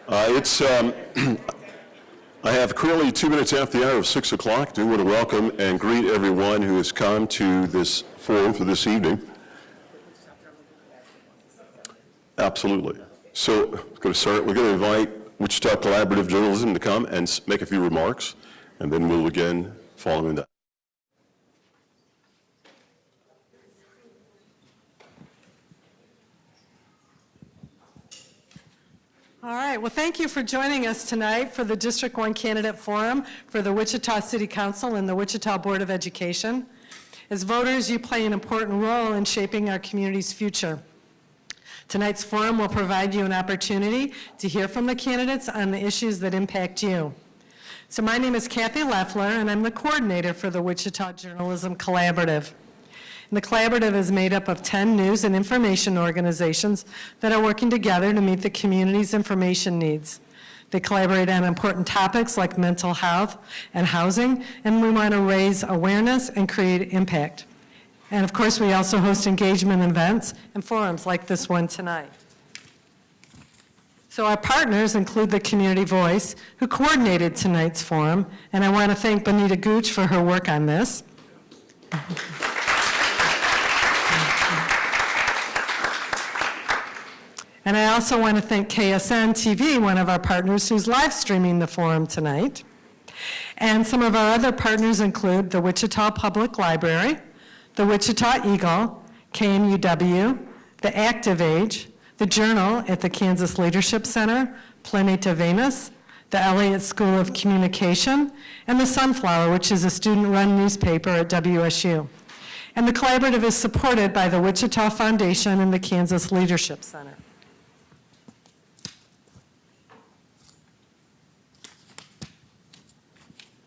I have currently 2 minutes after the hour of 6 o'clock. I do want to welcome and greet everyone who has come to this forum for this evening. Absolutely. So we're going to start. We're going to invite Wichita Collaborative Journalism to come and make a few remarks, and then we'll begin following that. All right, well, thank you for joining us tonight for the District 1 Candidate Forum for the Wichita City Council and the Wichita Board of Education. As voters, you play an important role in shaping our community's future. Tonight's forum will provide you an opportunity to hear from the candidates on the issues that impact you. So my name is Kathy Leffler, and I'm the coordinator for the Wichita Journalism Collaborative. And the collaborative is made up of 10 news and information organizations that are working together to meet the community's information needs. They collaborate on important topics like mental health and housing, and we want to raise awareness and create impact. And of course, we also host engagement events and forums like this one tonight. So our partners include the Community Voice, who coordinated tonight's forum, and I want to thank Bonita Gooch for her work on this. And I also want to thank KSN TV, one of our partners, who's live streaming the forum tonight. And some of our other partners include the Wichita Public Library, the Wichita Eagle, KMUW, the Active Age, the Journal at the Kansas Leadership Center, Planeta Venus, the Elliott School of Communication, and the Sunflower, which is a student-run newspaper at WSU. And the collaborative is supported by the Wichita Foundation and the Kansas Leadership Center.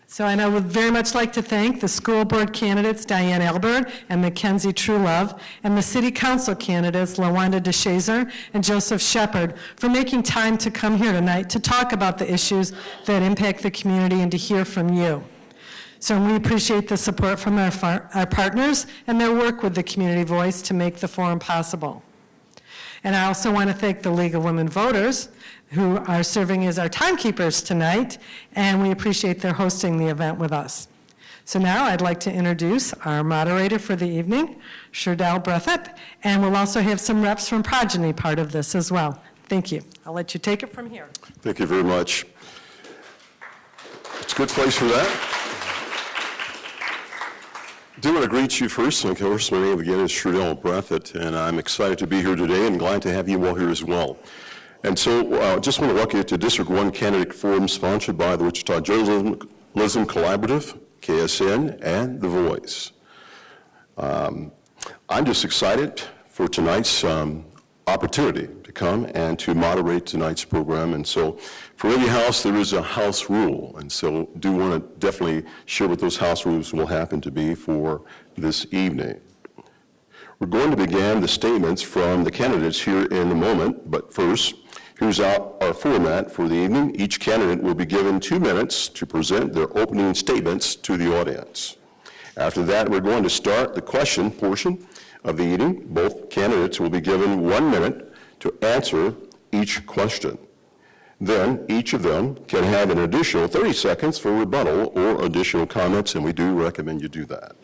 So I would very much like to thank the school board candidates Diane Albert and Mackenzie Truelove, and the city council candidates LaWanda DeShazer and Joseph Shepard for making time to come here tonight to talk about the issues that impact the community and to hear from you. So we appreciate the support from our partners and their work with the Community Voice to make the forum possible. And I also want to thank the League of Women Voters, who are serving as our timekeepers tonight, and we appreciate their hosting the event with us. So now I'd like to introduce our moderator for the evening, Sherdal Breathitt, and we'll also have some reps from Progeny part of this as well. Thank you. I'll let you take it from here. Thank you very much. It's a good place for that. I do want to greet you first. Of course, my name again is Sherdal Breathitt, and I'm excited to be here today and glad to have you all here as well. And so just want to welcome you to District 1 Candidate Forum sponsored by the Wichita Journalism Collaborative, KSN, and The Voice. I'm just excited for tonight's opportunity to come and to moderate tonight's program. And so for every house, there is a house rule. And so do want to definitely share what those house rules will happen to be for this evening. We're going to begin the statements from the candidates here in a moment, but first, here's our format for the evening. Each candidate will be given 2 minutes to present their opening statements to the audience. After that, we're going to start the question portion of the evening. Both candidates will be given 1 minute to answer each question. Then each of them can have an additional 30 seconds for rebuttal or additional comments, and we do recommend you do that.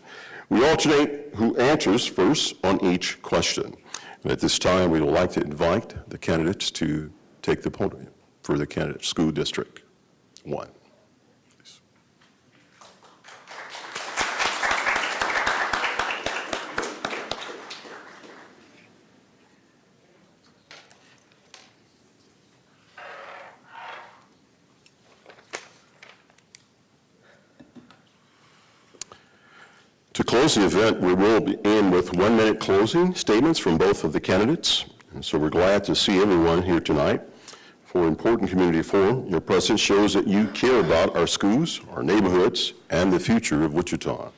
We alternate who answers first on each question. And at this time, we would like to invite the candidates to take the podium for the candidate, School District 1. Please. To close the event, we will begin with 1 minute closing statements from both of the candidates. And so we're glad to see everyone here tonight for an important community forum. Your presence shows that you care about our schools, our neighborhoods, and the future of Wichita.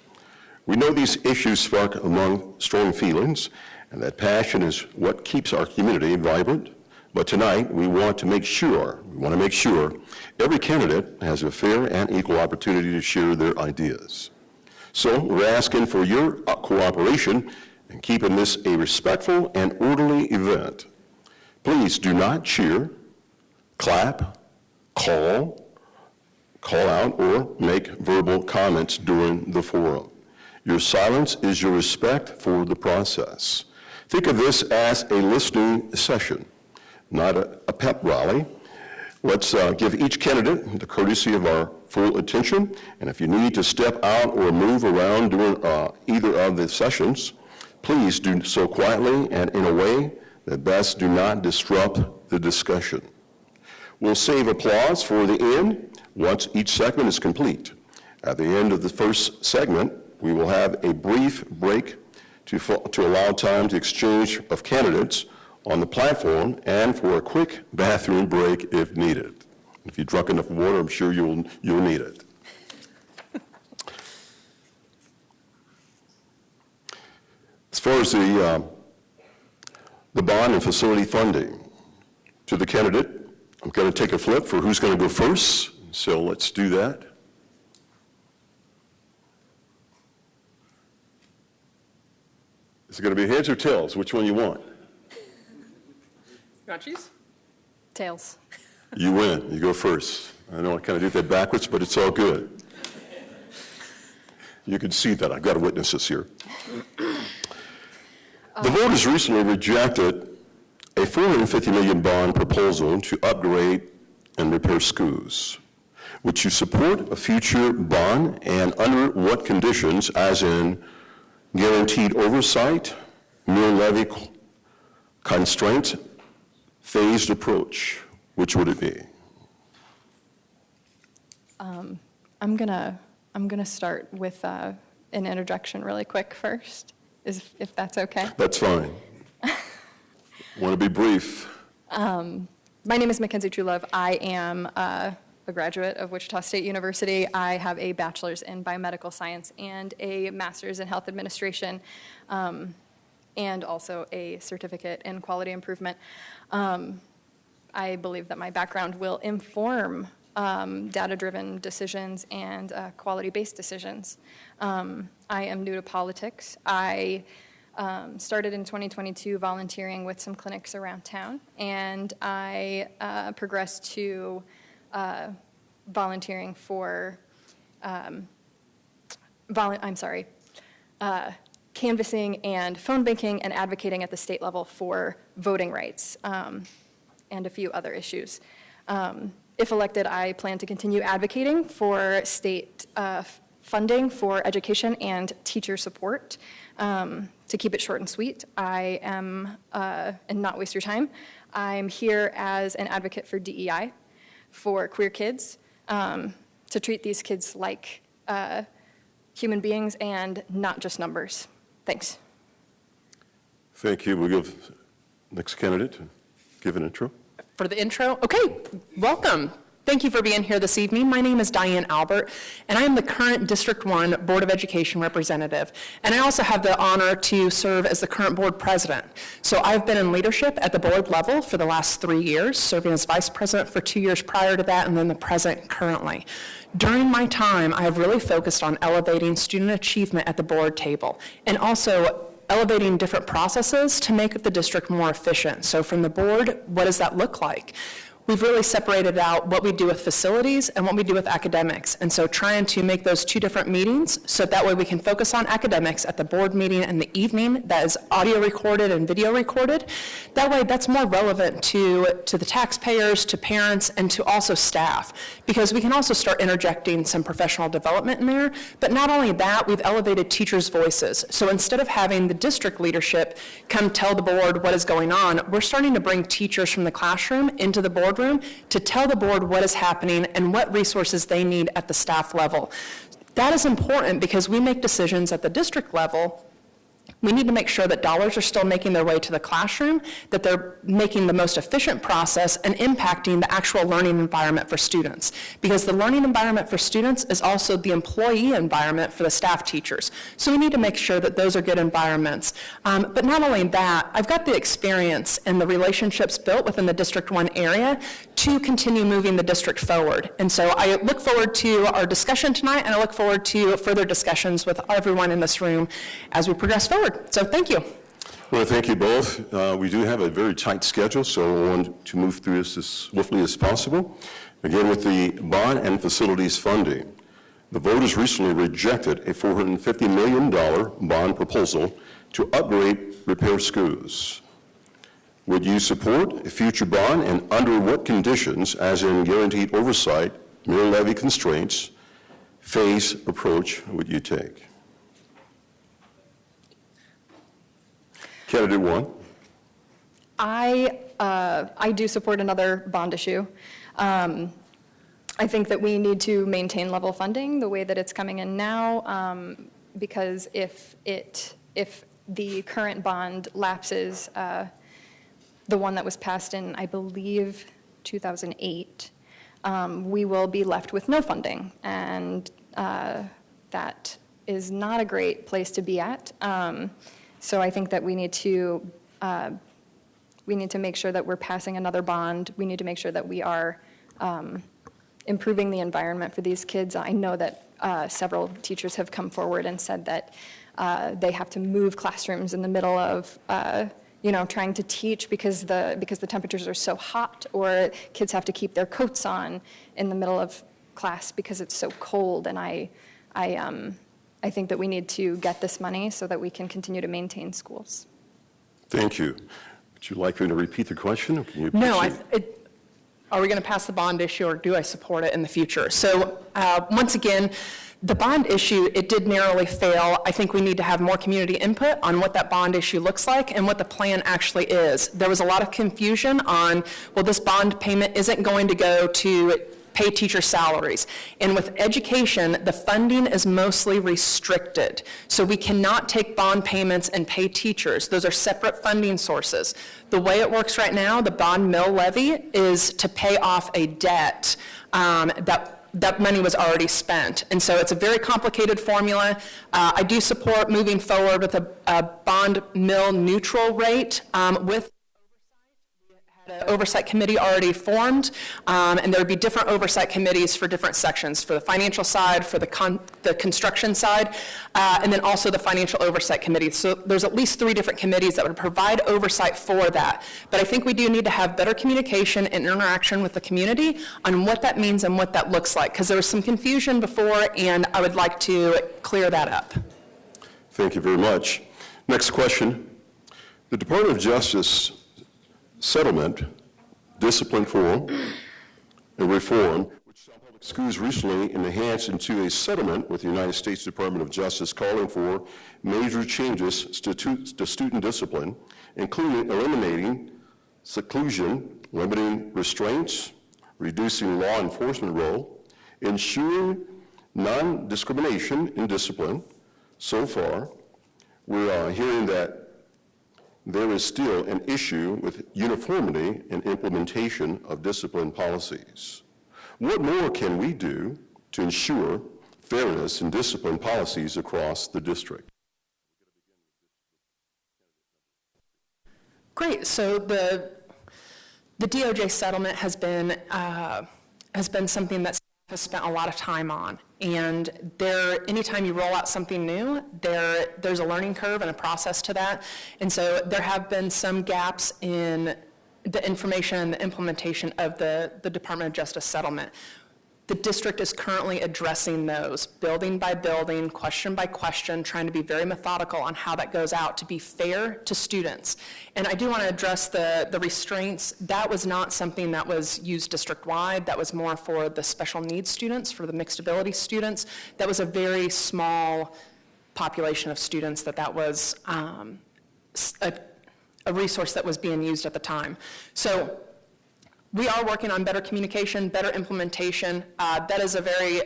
We know these issues spark among strong feelings, and that passion is what keeps our community vibrant. But tonight, we want to make sure every candidate has a fair and equal opportunity to share their ideas. So we're asking for your cooperation in keeping this a respectful and orderly event. Please do not cheer, clap, call out, or make verbal comments during the forum. Your silence is your respect for the process. Think of this as a listening session, not a pep rally. Let's give each candidate the courtesy of our full attention, and if you need to step out or move around during either of the sessions, please do so quietly and in a way that best do not disrupt the discussion. We'll save applause for the end once each segment is complete. At the end of the first segment, we will have a brief break to allow time to exchange of candidates on the platform and for a quick bathroom break if needed. If you've drunk enough water, I'm sure you'll need it. As far as the bond and facility funding, to the candidate, I'm going to take a flip for who's going to go first. So let's do that. Is it going to be heads or tails? Which one you want? You want to choose? Tails. You win. You go first. I know I kind of did that backwards, but it's all good. You can see that. I've got witnesses here. The voters recently rejected a $450 million bond proposal to upgrade and repair schools. Would you support a future bond, and under what conditions, as in guaranteed oversight, mill levy constraints, phased approach? Which would it be? I'm gonna start with an interjection really quick first, if that's okay. That's fine. Want to be brief? My name is Mackenzie Truelove. I am a graduate of Wichita State University. I have a bachelor's in biomedical science and a master's in health administration, and also a certificate in quality improvement. I believe that my background will inform data-driven decisions and quality-based decisions. I am new to politics. I started in 2022 volunteering with some clinics around town, and I progressed to volunteering for, canvassing and phone banking and advocating at the state level for voting rights and a few other issues. If elected, I plan to continue advocating for state funding for education and teacher support. To keep it short and sweet, I am, and not waste your time, I'm here as an advocate for DEI, for queer kids, to treat these kids like human beings and not just numbers. Thanks. Thank you. We'll give next candidate to give an intro. For the intro? Okay, welcome. Thank you for being here this evening. My name is Diane Albert, and I am the current District 1 Board of Education representative. And I also have the honor to serve as the current board president. So I've been in leadership at the board level for the last 3 years, serving as vice president for 2 years prior to that, and then the president currently. During my time, I have really focused on elevating student achievement at the board table, and also elevating different processes to make the district more efficient. So from the board, what does that look like? We've really separated out what we do with facilities and what we do with academics. And so trying to make those two different meetings so that way we can focus on academics at the board meeting in the evening that is audio recorded and video recorded. That way that's more relevant to the taxpayers, to parents, and to also staff, because we can also start interjecting some professional development in there. But not only that, we've elevated teachers' voices. So instead of having the district leadership come tell the board what is going on, we're starting to bring teachers from the classroom into the board room to tell the board what is happening and what resources they need at the staff level. That is important because we make decisions at the district level. We need to make sure that dollars are still making their way to the classroom, that they're making the most efficient process and impacting the actual learning environment for students. Because the learning environment for students is also the employee environment for the staff teachers. So we need to make sure that those are good environments. But not only that, I've got the experience and the relationships built within the District 1 area to continue moving the district forward. And so I look forward to our discussion tonight, and I look forward to further discussions with everyone in this room as we progress forward. So thank you. Well, thank you both. We do have a very tight schedule, so I want to move through this as swiftly as possible. Again, with the bond and facilities funding. The voters recently rejected a $450 million bond proposal to upgrade repair schools. Would you support a future bond, and under what conditions, as in guaranteed oversight, mere levy constraints, phase approach would you take? Candidate one. I do support another bond issue. I think that we need to maintain level funding the way that it's coming in now, because if the current bond lapses, the one that was passed in, I believe, 2008, we will be left with no funding, and that is not a great place to be at. So I think that we need to make sure that we're passing another bond. We need to make sure that we are improving the environment for these kids. I know that several teachers have come forward and said that they have to move classrooms in the middle of trying to teach because the temperatures are so hot, or kids have to keep their coats on in the middle of class because it's so cold. And I think that we need to get this money so that we can continue to maintain schools. Thank you. Would you like me to repeat the question? Or can you No, proceed? are we going to pass the bond issue, or do I support it in the future? So once again, the bond issue, it did narrowly fail. I think we need to have more community input on what that bond issue looks like and what the plan actually is. There was a lot of confusion on, well, this bond payment isn't going to go to pay teacher salaries. And with education, the funding is mostly restricted. So we cannot take bond payments and pay teachers. Those are separate funding sources. The way it works right now, the bond mill levy is to pay off a debt that money was already spent. And so it's a very complicated formula. I do support moving forward with a bond mill neutral rate with an oversight committee already formed, and there would be different oversight committees for different sections, for the financial side, for the construction side, and then also the financial oversight committee. So there's at least 3 different committees that would provide oversight for that. But I think we do need to have better communication and interaction with the community on what that means and what that looks like, because there was some confusion before, and I would like to clear that up. Thank you very much. Next question. The Department of Justice settlement, discipline forum, and reform, which some public schools recently enhanced into a settlement with the United States Department of Justice calling for major changes to student discipline, including eliminating seclusion, limiting restraints, reducing law enforcement role, ensuring non-discrimination in discipline. So far, we are hearing that there is still an issue with uniformity in implementation of discipline policies. What more can we do to ensure fairness in discipline policies across the district? Great. So the DOJ settlement has been something that staff has spent a lot of time on. And anytime you roll out something new, there's a learning curve and a process to that. And so there have been some gaps in the information and the implementation of the Department of Justice settlement. The district is currently addressing those, building by building, question by question, trying to be very methodical on how that goes out to be fair to students. And I do want to address the restraints. That was not something that was used district-wide. That was more for the special needs students, for the mixed ability students. That was a very small population of students that was a resource that was being used at the time. So we are working on better communication, better implementation. That is a very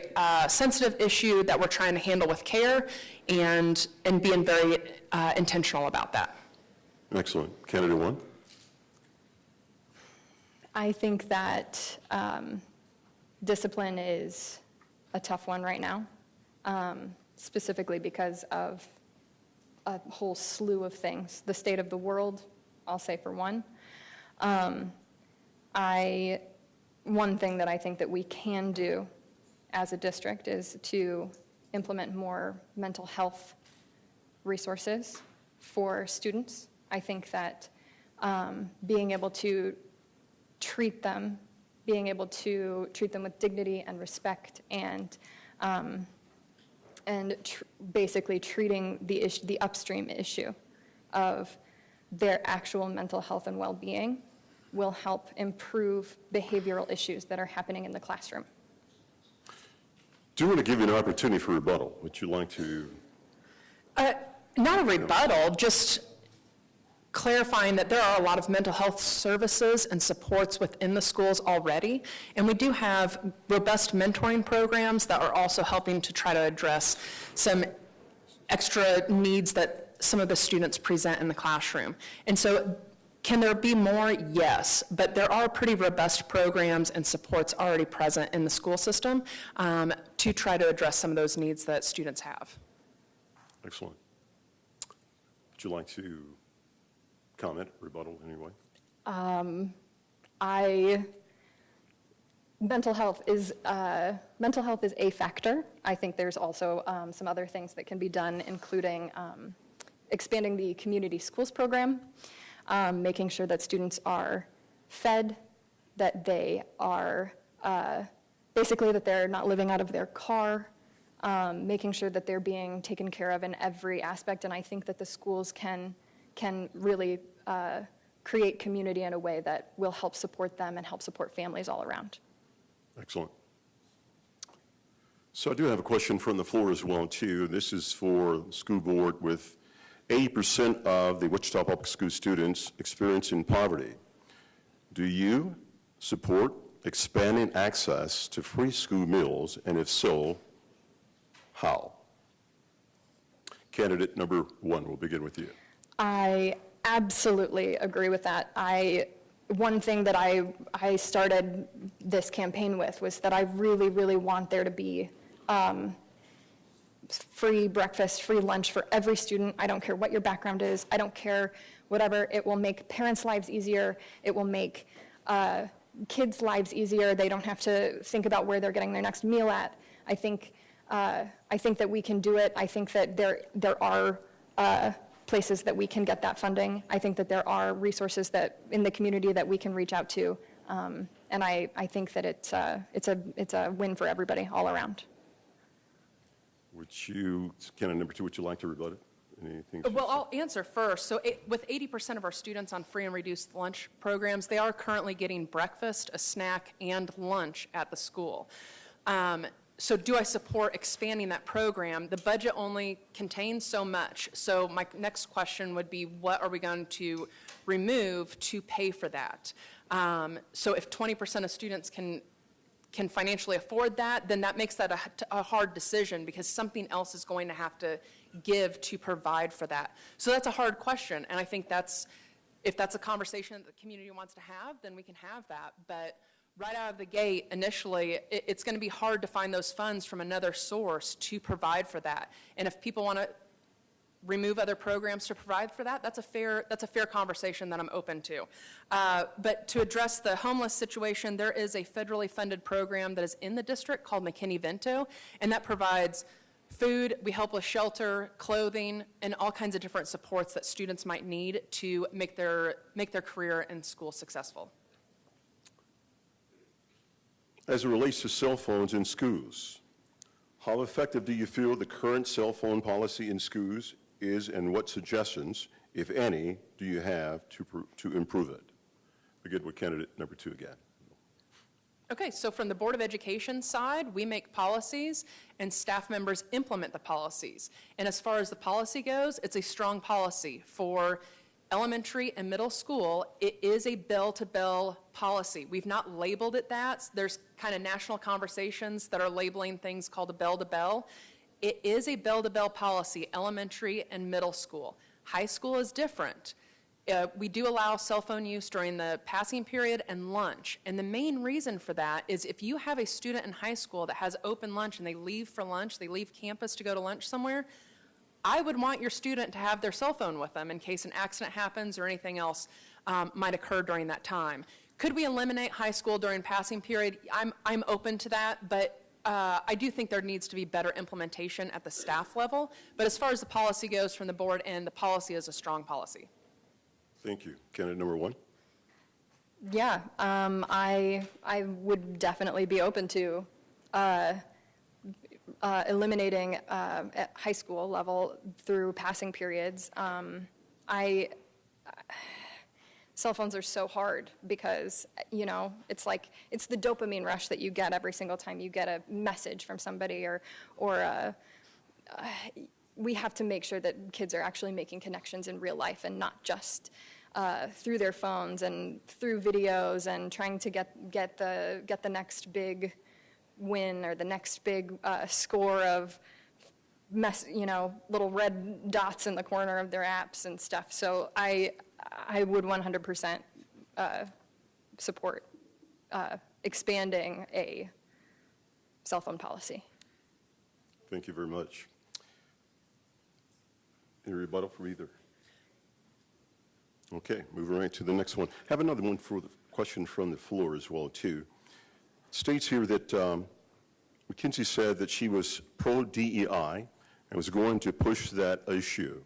sensitive issue that we're trying to handle with care and being very intentional about that. Excellent. Candidate one. I think that discipline is a tough one right now, specifically because of a whole slew of things. The state of the world, I'll say for one. One thing that I think that we can do as a district is to implement more mental health resources for students. I think that being able to treat them, with dignity and respect, and basically treating the upstream issue of their actual mental health and well-being will help improve behavioral issues that are happening in the classroom. Do want to give you an opportunity for rebuttal. Would you like to? Not a rebuttal, just clarifying that there are a lot of mental health services and supports within the schools already, and we do have robust mentoring programs that are also helping to try to address some extra needs that some of the students present in the classroom. And so, can there be more? Yes, but there are pretty robust programs and supports already present in the school system to try to address some of those needs that students have. Excellent. Would you like to comment, rebuttal in any way? Mental health is a factor. I think there's also some other things that can be done, including expanding the community schools program, making sure that students are fed, that they are basically that they're not living out of their car, making sure that they're being taken care of in every aspect. And I think that the schools can really create community in a way that will help support them and help support families all around. Excellent. So I do have a question from the floor as well, too. This is for the school board. With 80% of the Wichita Public School students experiencing poverty, do you support expanding access to free school meals, and if so, how? Candidate number one, we'll begin with you. I absolutely agree with that. One thing that I started this campaign with was that I really, really want there to be free breakfast, free lunch for every student. I don't care what your background is. I don't care whatever. It will make parents' lives easier. It will make kids' lives easier. They don't have to think about where they're getting their next meal at. I think that we can do it. I think that there are places that we can get that funding. I think that there are resources that in the community that we can reach out to, and I think that it's a win for everybody all around. Would you, candidate number two, would you like to rebut it? Anything? Well, I'll answer first. So with 80% of our students on free and reduced lunch programs, they are currently getting breakfast, a snack, and lunch at the school. So do I support expanding that program? The budget only contains so much. So my next question would be, what are we going to remove to pay for that? So if 20% of students can financially afford that, then that makes that a hard decision, because something else is going to have to give to provide for that. So that's a hard question, and I think if that's a conversation that the community wants to have, then we can have that. But right out of the gate, initially, it's going to be hard to find those funds from another source to provide for that. And if people want to remove other programs to provide for that, that's a fair conversation that I'm open to. But to address the homeless situation, there is a federally funded program that is in the district called McKinney-Vento, and that provides food, we help with shelter, clothing, and all kinds of different supports that students might need to make their career in school successful. As it relates to cell phones in schools, how effective do you feel the current cell phone policy in schools is, and what suggestions, if any, do you have to improve it? Begin with candidate number two again. Okay, so from the Board of Education side, we make policies and staff members implement the policies. And as far as the policy goes, it's a strong policy. For elementary and middle school, it is a bell-to-bell policy. We've not labeled it that. There's kind of national conversations that are labeling things called a bell-to-bell. It is a bell-to-bell policy, elementary and middle school. High school is different. We do allow cell phone use during the passing period and lunch. And the main reason for that is if you have a student in high school that has open lunch and they leave for lunch, they leave campus to go to lunch somewhere, I would want your student to have their cell phone with them in case an accident happens or anything else might occur during that time. Could we eliminate high school during passing period? I'm open to that, but I do think there needs to be better implementation at the staff level. But as far as the policy goes from the board, and the policy is a strong policy. Thank you. Candidate number 1. Yeah, I would definitely be open to eliminating at high school level through passing periods. Cell phones are so hard because, you know, it's like, it's the dopamine rush that you get every single time you get a message from somebody or we have to make sure that kids are actually making connections in real life and not just through their phones and through videos and trying to get the next big win or the next big score of little red dots in the corner of their apps and stuff. So I would 100% support expanding a cell phone policy. Thank you very much. Any rebuttal from either? Okay, moving right to the next one. Have another one for the question from the floor as well, too. It states here that McKinsey said that she was pro-DEI and was going to push that issue.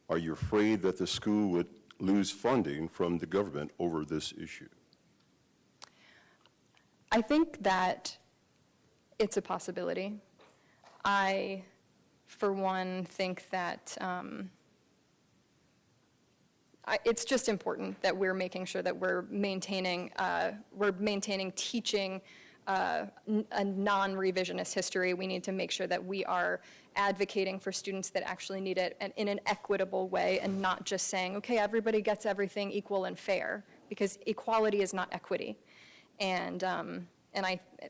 Are you afraid that the school would lose funding from the government over this issue? I think that it's a possibility. I, for one, think that it's just important that we're making sure that we're maintaining teaching a non-revisionist history. We need to make sure that we are advocating for students that actually need it and in an equitable way and not just saying, okay, everybody gets everything equal and fair, because equality is not equity. And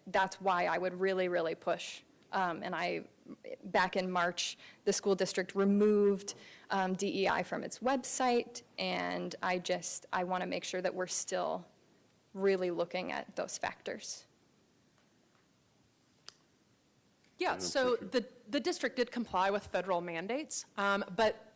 that's why I would really, really push. Back in March, the school district removed DEI from its website, and I want to make sure that we're still really looking at those factors. Yeah, so the district did comply with federal mandates, but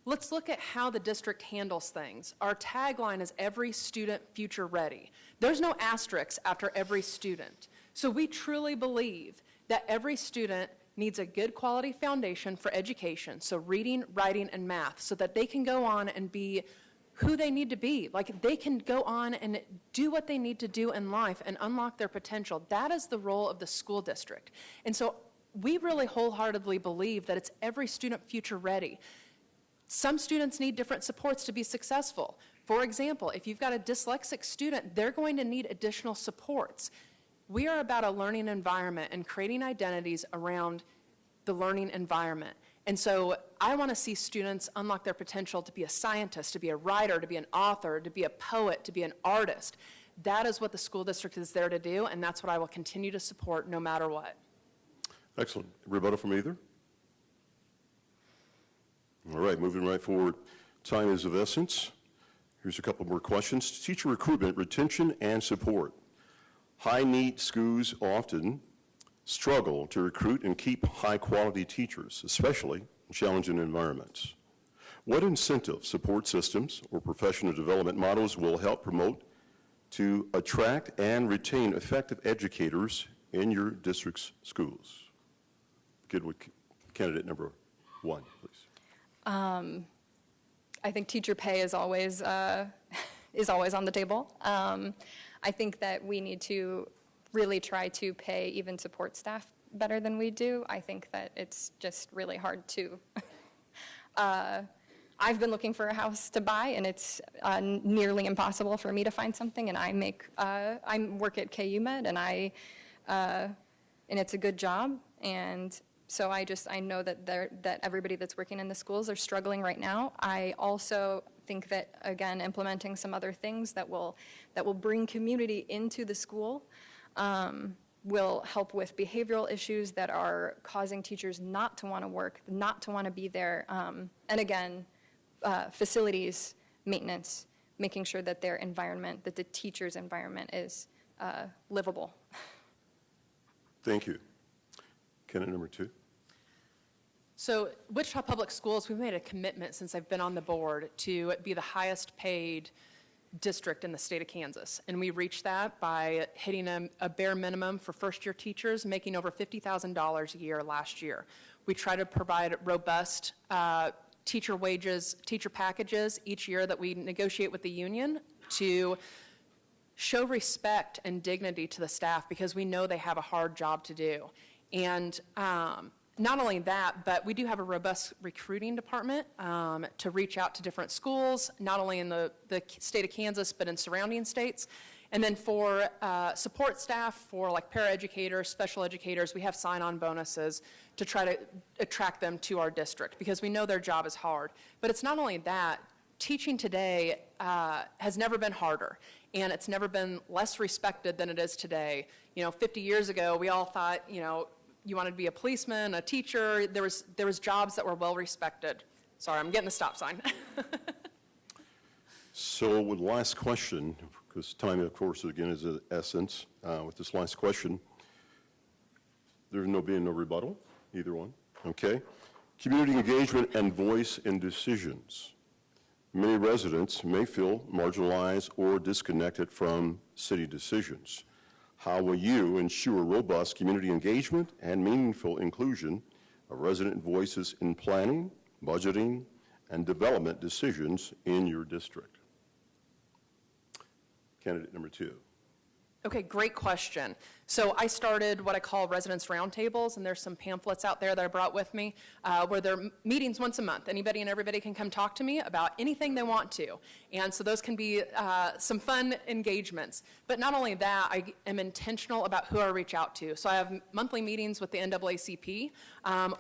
let's look at how the district handles things. Our tagline is every student future ready. There's no asterisks after every student. So we truly believe that every student needs a good quality foundation for education, so reading, writing, and math, so that they can go on and be who they need to be. Like, they can go on and do what they need to do in life and unlock their potential. That is the role of the school district. And so we really wholeheartedly believe that it's every student future ready. Some students need different supports to be successful. For example, if you've got a dyslexic student, they're going to need additional supports. We are about a learning environment and creating identities around the learning environment. And so I want to see students unlock their potential to be a scientist, to be a writer, to be an author, to be a poet, to be an artist. That is what the school district is there to do, and that's what I will continue to support no matter what. Excellent. Rebuttal from either? All right, moving right forward. Time is of essence. Here's a couple more questions. Teacher recruitment, retention, and support. High-need schools often struggle to recruit and keep high-quality teachers, especially in challenging environments. What incentive support systems or professional development models will help promote to attract and retain effective educators in your district's schools? Begin with candidate number 1, please. I think teacher pay is always on the table. I think that we need to really try to pay even support staff better than we do. I think that it's just really hard to. I've been looking for a house to buy, and it's nearly impossible for me to find something. And I work at KU Med, and it's a good job. And so I know that everybody that's working in the schools are struggling right now. I also think that, again, implementing some other things that will bring community into the school will help with behavioral issues that are causing teachers not to want to work, not to want to be there. And again, facilities maintenance, making sure that their environment, that the teacher's environment is livable. Thank you. Candidate number 2. So Wichita Public Schools, we've made a commitment since I've been on the board to be the highest paid district in the state of Kansas. And we reached that by hitting a bare minimum for first-year teachers, making over $50,000 a year last year. We try to provide robust teacher wages, teacher packages each year that we negotiate with the union to show respect and dignity to the staff because we know they have a hard job to do. And not only that, but we do have a robust recruiting department to reach out to different schools, not only in the state of Kansas, but in surrounding states. And then for support staff, for like paraeducators, special educators, we have sign-on bonuses to try to attract them to our district because we know their job is hard. But it's not only that, teaching today has never been harder, and it's never been less respected than it is today. 50 years ago, we all thought, you wanted to be a policeman, a teacher. There was jobs that were well respected. Sorry, I'm getting the stop sign. So with the last question, because time, of course, again, is of essence, with this last question, there's being no rebuttal, either one, okay? Community engagement and voice in decisions. Many residents may feel marginalized or disconnected from city decisions. How will you ensure robust community engagement and meaningful inclusion of resident voices in planning, budgeting, and development decisions in your district? Candidate number 2. Okay, great question. So I started what I call residents roundtables, and there's some pamphlets out there that I brought with me where there are meetings once a month. Anybody and everybody can come talk to me about anything they want to. And so those can be some fun engagements. But not only that, I am intentional about who I reach out to. So I have monthly meetings with the NAACP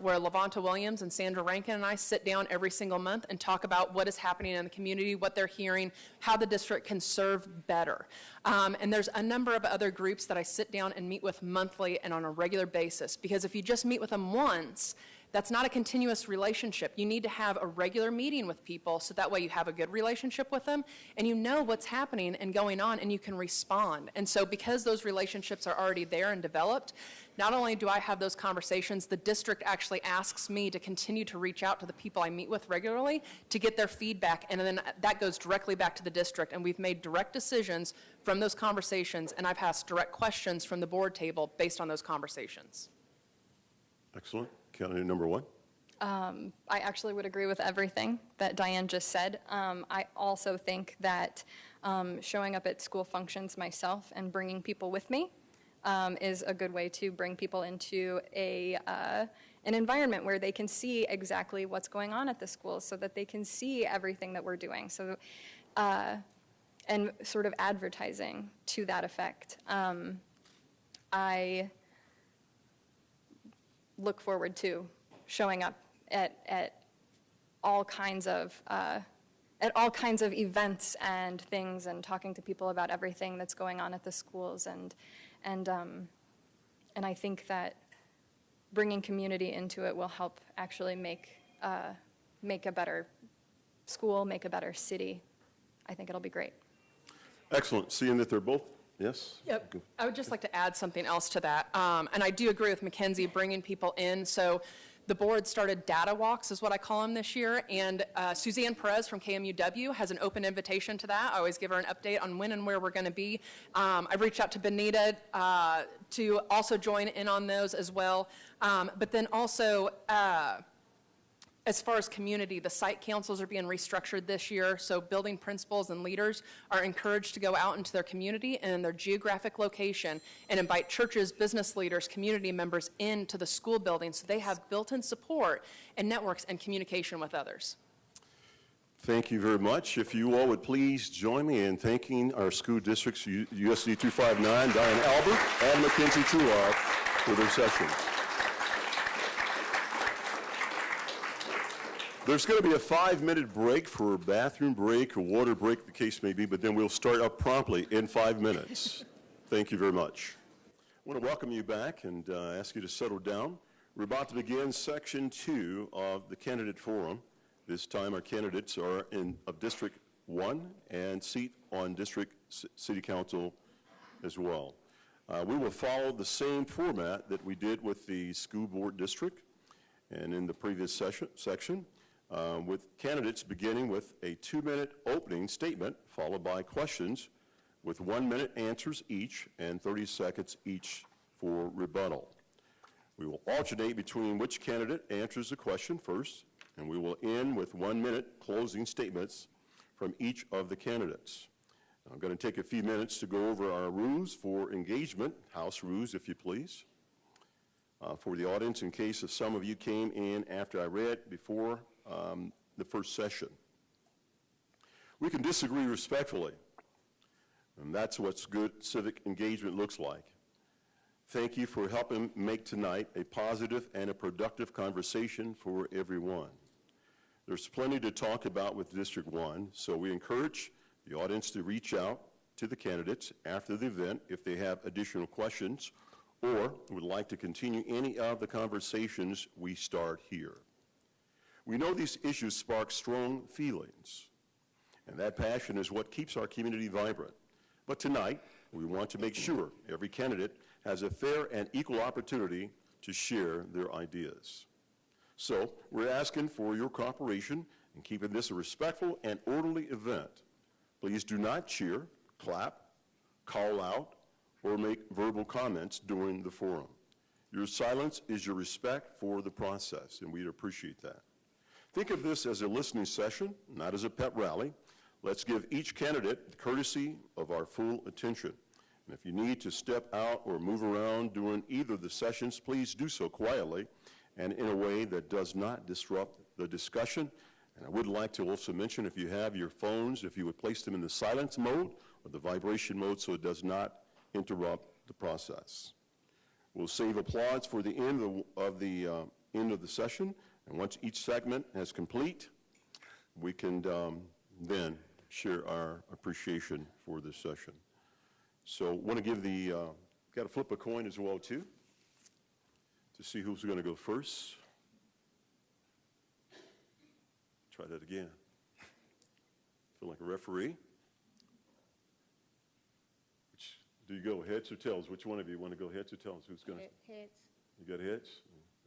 where Levanta Williams and Sandra Rankin and I sit down every single month and talk about what is happening in the community, what they're hearing, how the district can serve better. And there's a number of other groups that I sit down and meet with monthly and on a regular basis, because if you just meet with them once, that's not a continuous relationship. You need to have a regular meeting with people so that way you have a good relationship with them and you know what's happening and going on and you can respond. And so because those relationships are already there and developed, not only do I have those conversations, the district actually asks me to continue to reach out to the people I meet with regularly to get their feedback, and then that goes directly back to the district, and we've made direct decisions from those conversations, and I've asked direct questions from the board table based on those conversations. Excellent. Candidate number 1. I actually would agree with everything that Diane just said. I also think that showing up at school functions myself and bringing people with me is a good way to bring people into an environment where they can see exactly what's going on at the school so that they can see everything that we're doing. So, and sort of advertising to that effect. I look forward to showing up at all kinds of events and things and talking to people about everything that's going on at the schools, and I think that bringing community into it will help actually make a better school, make a better city. I think it'll be great. Excellent. Seeing that they're both, yes? Yep. I would just like to add something else to that. And I do agree with Mackenzie bringing people in. So the board started data walks, is what I call them this year. And Suzanne Perez from KMUW has an open invitation to that. I always give her an update on when and where we're going to be. I've reached out to Benita to also join in on those as well. But then also, as far as community, the site councils are being restructured this year, so building principals and leaders are encouraged to go out into their community and in their geographic location and invite churches, business leaders, community members into the school building so they have built-in support and networks and communication with others. Thank you very much. If you all would please join me in thanking our school districts, USD 259, Diane Albert, and Mackenzie Truoff for their sessions. There's going to be a 5-minute break for a bathroom break or water break, the case may be, but then we'll start up promptly in 5 minutes. Thank you very much. I want to welcome you back and ask you to settle down. We're about to begin section 2 of the candidate forum. This time our candidates are of District 1 and seat on District City Council as well. We will follow the same format that we did with the school board district and in the previous section. With candidates beginning with a 2-minute opening statement followed by questions with 1-minute answers each and 30 seconds each for rebuttal. We will alternate between which candidate answers the question first and we will end with 1-minute closing statements from each of the candidates. I'm going to take a few minutes to go over our rules for engagement, house rules, if you please. For the audience, in case if some of you came in after I read before the first session. We can disagree respectfully, and that's what good civic engagement looks like. Thank you for helping make tonight a positive and a productive conversation for everyone. There's plenty to talk about with District 1, so we encourage the audience to reach out to the candidates after the event if they have additional questions or would like to continue any of the conversations we start here. We know these issues spark strong feelings, and that passion is what keeps our community vibrant. But tonight, we want to make sure every candidate has a fair and equal opportunity to share their ideas. So we're asking for your cooperation in keeping this a respectful and orderly event. Please do not cheer, clap, call out, or make verbal comments during the forum. Your silence is your respect for the process, and we'd appreciate that. Think of this as a listening session, not as a pep rally. Let's give each candidate the courtesy of our full attention. And if you need to step out or move around during either of the sessions, please do so quietly and in a way that does not disrupt the discussion. And I would like to also mention, if you have your phones, if you would place them in the silence mode or the vibration mode so it does not interrupt the process. We'll save applause for the end of the session, and once each segment is complete, we can then share our appreciation for this session. So want to give got to flip a coin as well too, to see who's going to go first. Try that again. Feel like a referee. Which do you go, heads or tails? Which one of you want to go heads or tails? Who's going to? Heads. You got heads?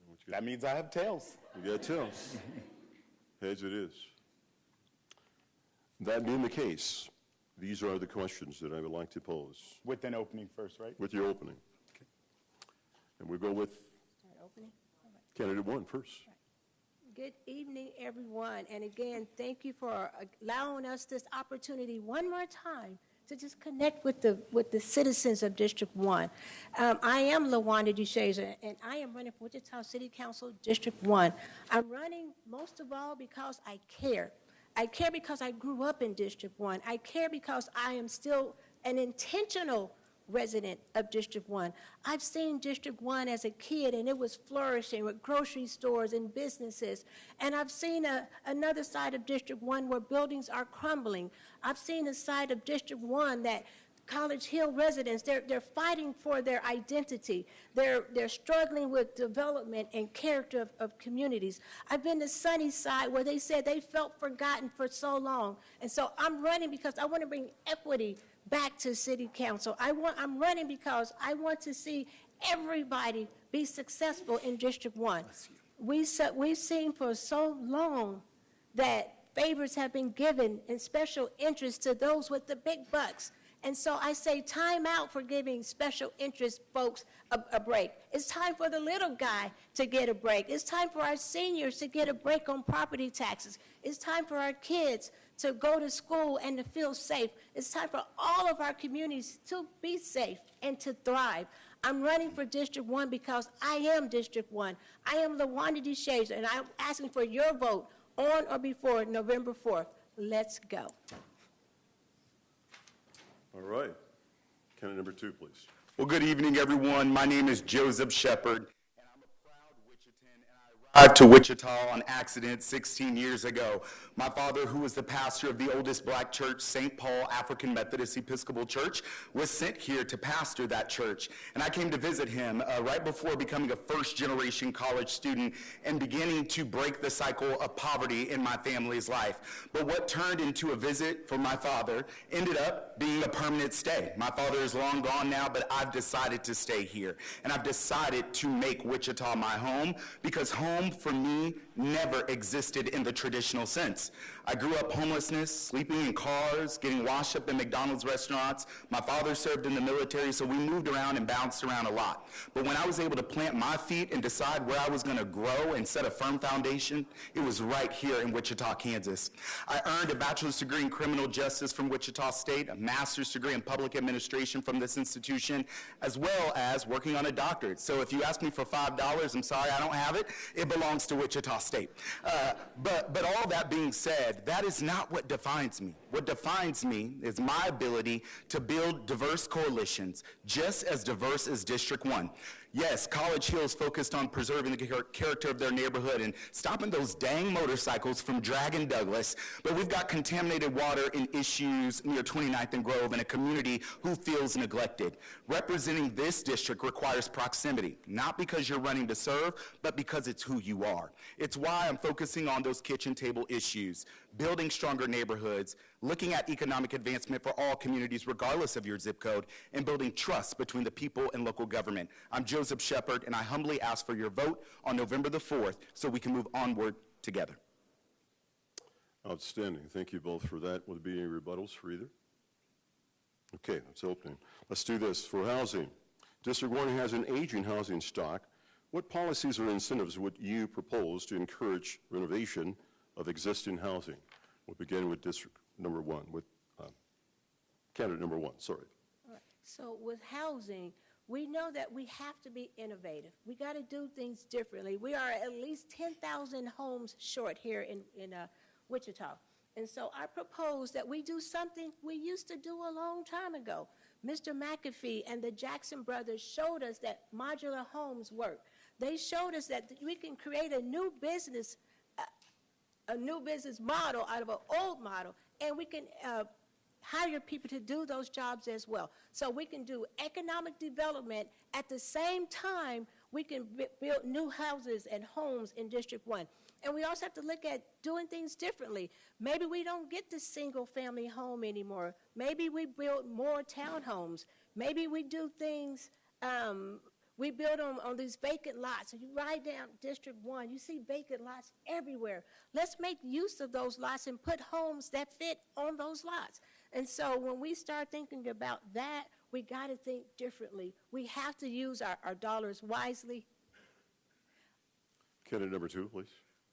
What you got? That means I have tails. You got tails. Heads it is. That being the case, these are the questions that I would like to pose. With an opening first, right? With your opening. Okay. And we'll go with Start opening. All right. candidate 1 first. Good evening, everyone. And again, thank you for allowing us this opportunity one more time to just connect with the citizens of District 1. I am LaWanda DeShazer, and I am running for Wichita City Council District 1. I'm running most of all because I care. I care because I grew up in District 1. I care because I am still an intentional resident of District 1. I've seen District 1 as a kid, and it was flourishing with grocery stores and businesses. And I've seen another side of District 1 where buildings are crumbling. I've seen a side of District 1 that College Hill residents, they're fighting for their identity. They're struggling with development and character of communities. I've been to Sunny Side where they said they felt forgotten for so long. And so I'm running because I want to bring equity back to City Council. I'm running because I want to see everybody be successful in District 1. We've seen for so long that favors have been given in special interest to those with the big bucks. And so I say time out for giving special interest folks a break. It's time for the little guy to get a break. It's time for our seniors to get a break on property taxes. It's time for our kids to go to school and to feel safe. It's time for all of our communities to be safe and to thrive. I'm running for District 1 because I am District 1. I am LaWanda DeShazer, and I'm asking for your vote on or before November 4th. Let's go. All right. Candidate number 2, please. Well, good evening, everyone. My name is Joseph Shepard, and I'm a proud Wichitan, and I arrived to Wichita on accident 16 years ago. My father, who was the pastor of the oldest black church, St. Paul African Methodist Episcopal Church, was sent here to pastor that church. And I came to visit him right before becoming a first-generation college student and beginning to break the cycle of poverty in my family's life. But what turned into a visit for my father ended up being a permanent stay. My father is long gone now, but I've decided to stay here. And I've decided to make Wichita my home, because home for me never existed in the traditional sense. I grew up homelessness, sleeping in cars, getting washed up in McDonald's restaurants. My father served in the military, so we moved around and bounced around a lot. But when I was able to plant my feet and decide where I was going to grow and set a firm foundation, it was right here in Wichita, Kansas. I earned a bachelor's degree in criminal justice from Wichita State, a master's degree in public administration from this institution, as well as working on a doctorate. So if you ask me for $5, I'm sorry I don't have it. It belongs to Wichita State. But all that being said, that is not what defines me. What defines me is my ability to build diverse coalitions, just as diverse as District 1. Yes, College Hill is focused on preserving the character of their neighborhood and stopping those dang motorcycles from dragging Douglas, but we've got contaminated water and issues near 29th and Grove in a community who feels neglected. Representing this district requires proximity, not because you're running to serve, but because it's who you are. It's why I'm focusing on those kitchen table issues, building stronger neighborhoods, looking at economic advancement for all communities regardless of your zip code, and building trust between the people and local government. I'm Joseph Shepard, and I humbly ask for your vote on November the 4th so we can move onward together. Outstanding. Thank you both for that. Will there be any rebuttals for either? Okay, that's opening. Let's do this. For housing, District 1 has an aging housing stock. What policies or incentives would you propose to encourage renovation of existing housing? We'll begin with District number 1, with candidate number 1, sorry. All right. So with housing, we know that we have to be innovative. We got to do things differently. We are at least 10,000 homes short here in Wichita. And so I propose that we do something we used to do a long time ago. Mr. McAfee and the Jackson brothers showed us that modular homes work. They showed us that we can create a new business model out of an old model, and we can hire people to do those jobs as well. So we can do economic development at the same time we can build new houses and homes in District 1. And we also have to look at doing things differently. Maybe we don't get the single-family home anymore. Maybe we build more townhomes. Maybe we do things, we build on these vacant lots. So you ride down District 1, you see vacant lots everywhere. Let's make use of those lots and put homes that fit on those lots. And so when we start thinking about that, we got to think differently. We have to use our dollars wisely. Candidate number 2, please.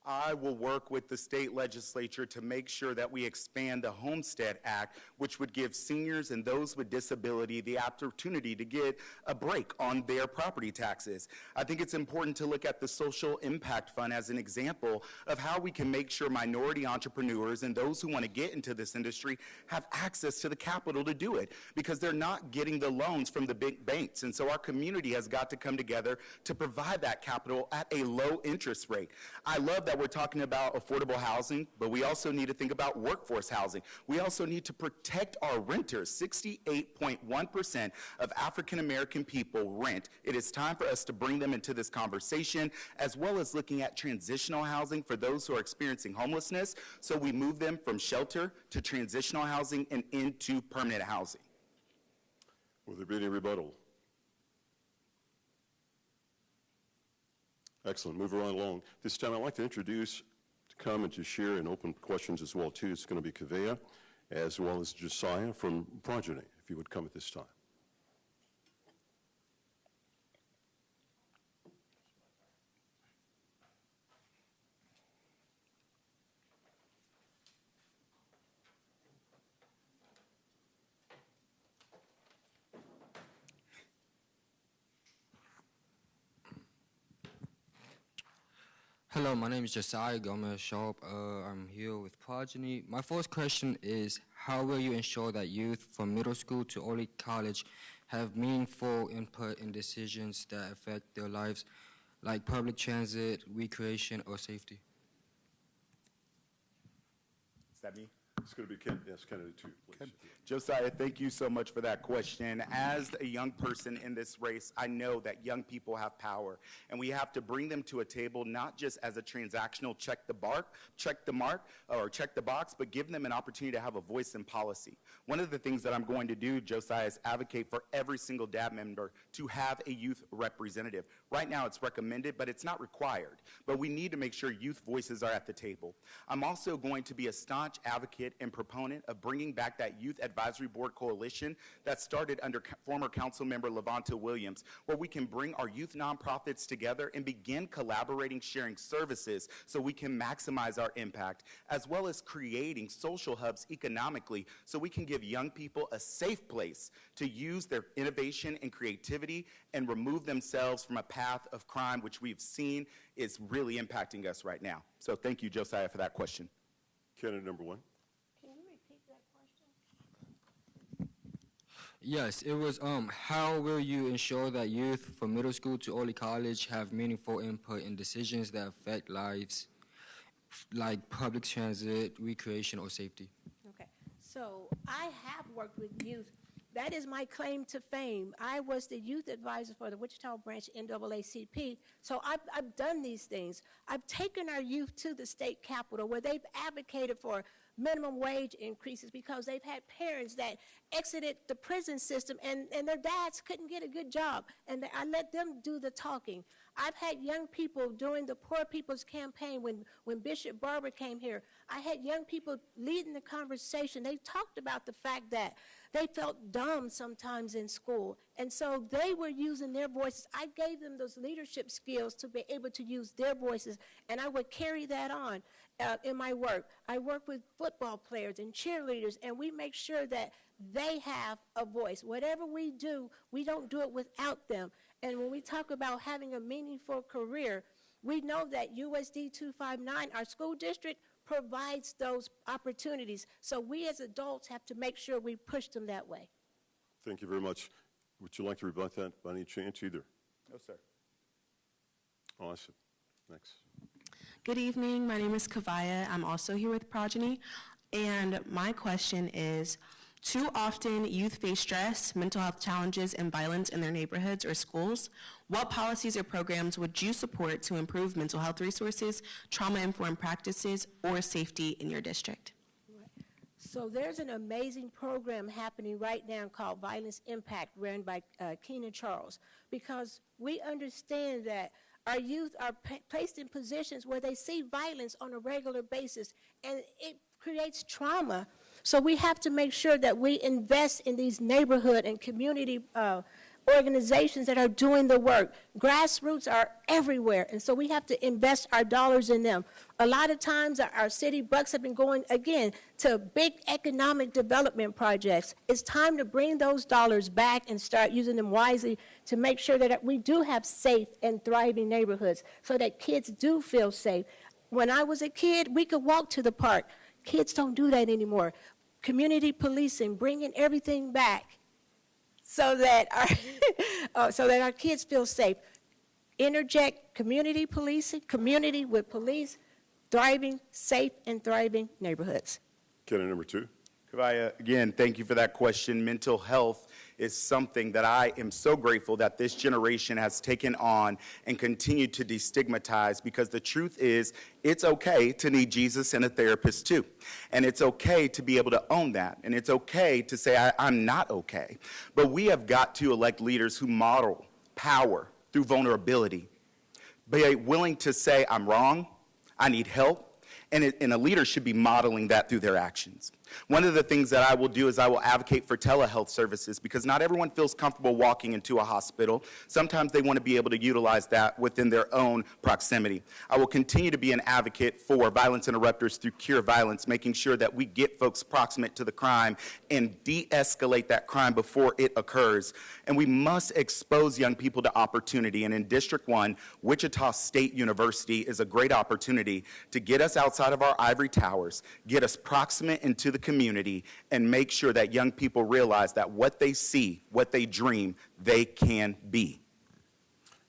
I will work with the state legislature to make sure that we expand the Homestead Act, which would give seniors and those with disability the opportunity to get a break on their property taxes. I think it's important to look at the Social Impact Fund as an example of how we can make sure minority entrepreneurs and those who want to get into this industry have access to the capital to do it, because they're not getting the loans from the big banks. And so our community has got to come together to provide that capital at a low interest rate. I love that we're talking about affordable housing, but we also need to think about workforce housing. We also need to protect our renters. 68.1% of African American people rent. It is time for us to bring them into this conversation, as well as looking at transitional housing for those who are experiencing homelessness, so we move them from shelter to transitional housing and into permanent housing. Will there be any rebuttal? Excellent. Move right along. This time I'd like to introduce, to come and to share and open questions as well, too. It's going to be Kavea, as well as Josiah from Progeny, if you would come at this time. Hello, my name is Josiah Gomez Sharp. I'm here with Progeny. My first question is, how will you ensure that youth from middle school to early college have meaningful input in decisions that affect their lives, like public transit, recreation, or safety? Is that me? It's going to be Kennedy too, please. Josiah, thank you so much for that question. As a young person in this race, I know that young people have power, and we have to bring them to a table not just as a transactional check the box, but give them an opportunity to have a voice in policy. One of the things that I'm going to do, Josiah, is advocate for every single DAB member to have a youth representative. Right now it's recommended, but it's not required. But we need to make sure youth voices are at the table. I'm also going to be a staunch advocate and proponent of bringing back that youth advisory board coalition that started under former council member Levonta Williams, where we can bring our youth nonprofits together and begin collaborating, sharing services so we can maximize our impact, as well as creating social hubs economically so we can give young people a safe place to use their innovation and creativity and remove themselves from a path of crime, which we've seen is really impacting us right now. So thank you, Josiah, for that question. Candidate number 1. Can you repeat that question? Yes, it was, how will you ensure that youth from middle school to early college have meaningful input in decisions that affect lives, like public transit, recreation, or safety? Okay, so I have worked with youth. That is my claim to fame. I was the youth advisor for the Wichita branch NAACP, so I've done these things. I've taken our youth to the state capitol where they've advocated for minimum wage increases because they've had parents that exited the prison system and their dads couldn't get a good job, and I let them do the talking. I've had young people during the Poor People's Campaign when Bishop Barber came here. I had young people leading the conversation. They talked about the fact that they felt dumb sometimes in school, and so they were using their voices. I gave them those leadership skills to be able to use their voices, and I would carry that on in my work. I work with football players and cheerleaders, and we make sure that they have a voice. Whatever we do, we don't do it without them. And when we talk about having a meaningful career, we know that USD 259, our school district, provides those opportunities. So we as adults have to make sure we push them that way. Thank you very much. Would you like to rebut that by any chance either? No, sir. Awesome. Next. Good evening. My name is Kavaya. I'm also here with Progeny. And my question is, too often youth face stress, mental health challenges, and violence in their neighborhoods or schools. What policies or programs would you support to improve mental health resources, trauma-informed practices, or safety in your district? So there's an amazing program happening right now called Violence Impact, run by Keenan Charles, because we understand that our youth are placed in positions where they see violence on a regular basis, and it creates trauma. So we have to make sure that we invest in these neighborhood and community organizations that are doing the work. Grassroots are everywhere, and so we have to invest our dollars in them. A lot of times our city bucks have been going, again, to big economic development projects. It's time to bring those dollars back and start using them wisely to make sure that we do have safe and thriving neighborhoods so that kids do feel safe. When I was a kid, we could walk to the park. Kids don't do that anymore. Community policing, bringing everything back so that our kids feel safe. Interject community policing, community with police, thriving, safe, and thriving neighborhoods. Candidate number 2. Kavaya, again, thank you for that question. Mental health is something that I am so grateful that this generation has taken on and continued to destigmatize, because the truth is it's okay to need Jesus and a therapist too. And it's okay to be able to own that. And it's okay to say, I'm not okay. But we have got to elect leaders who model power through vulnerability. Be willing to say, I'm wrong, I need help. And a leader should be modeling that through their actions. One of the things that I will do is I will advocate for telehealth services, because not everyone feels comfortable walking into a hospital. Sometimes they want to be able to utilize that within their own proximity. I will continue to be an advocate for violence interrupters through Cure Violence, making sure that we get folks proximate to the crime and de-escalate that crime before it occurs. And we must expose young people to opportunity. And in District 1, Wichita State University is a great opportunity to get us outside of our ivory towers, get us proximate into the community, and make sure that young people realize that what they see, what they dream, they can be.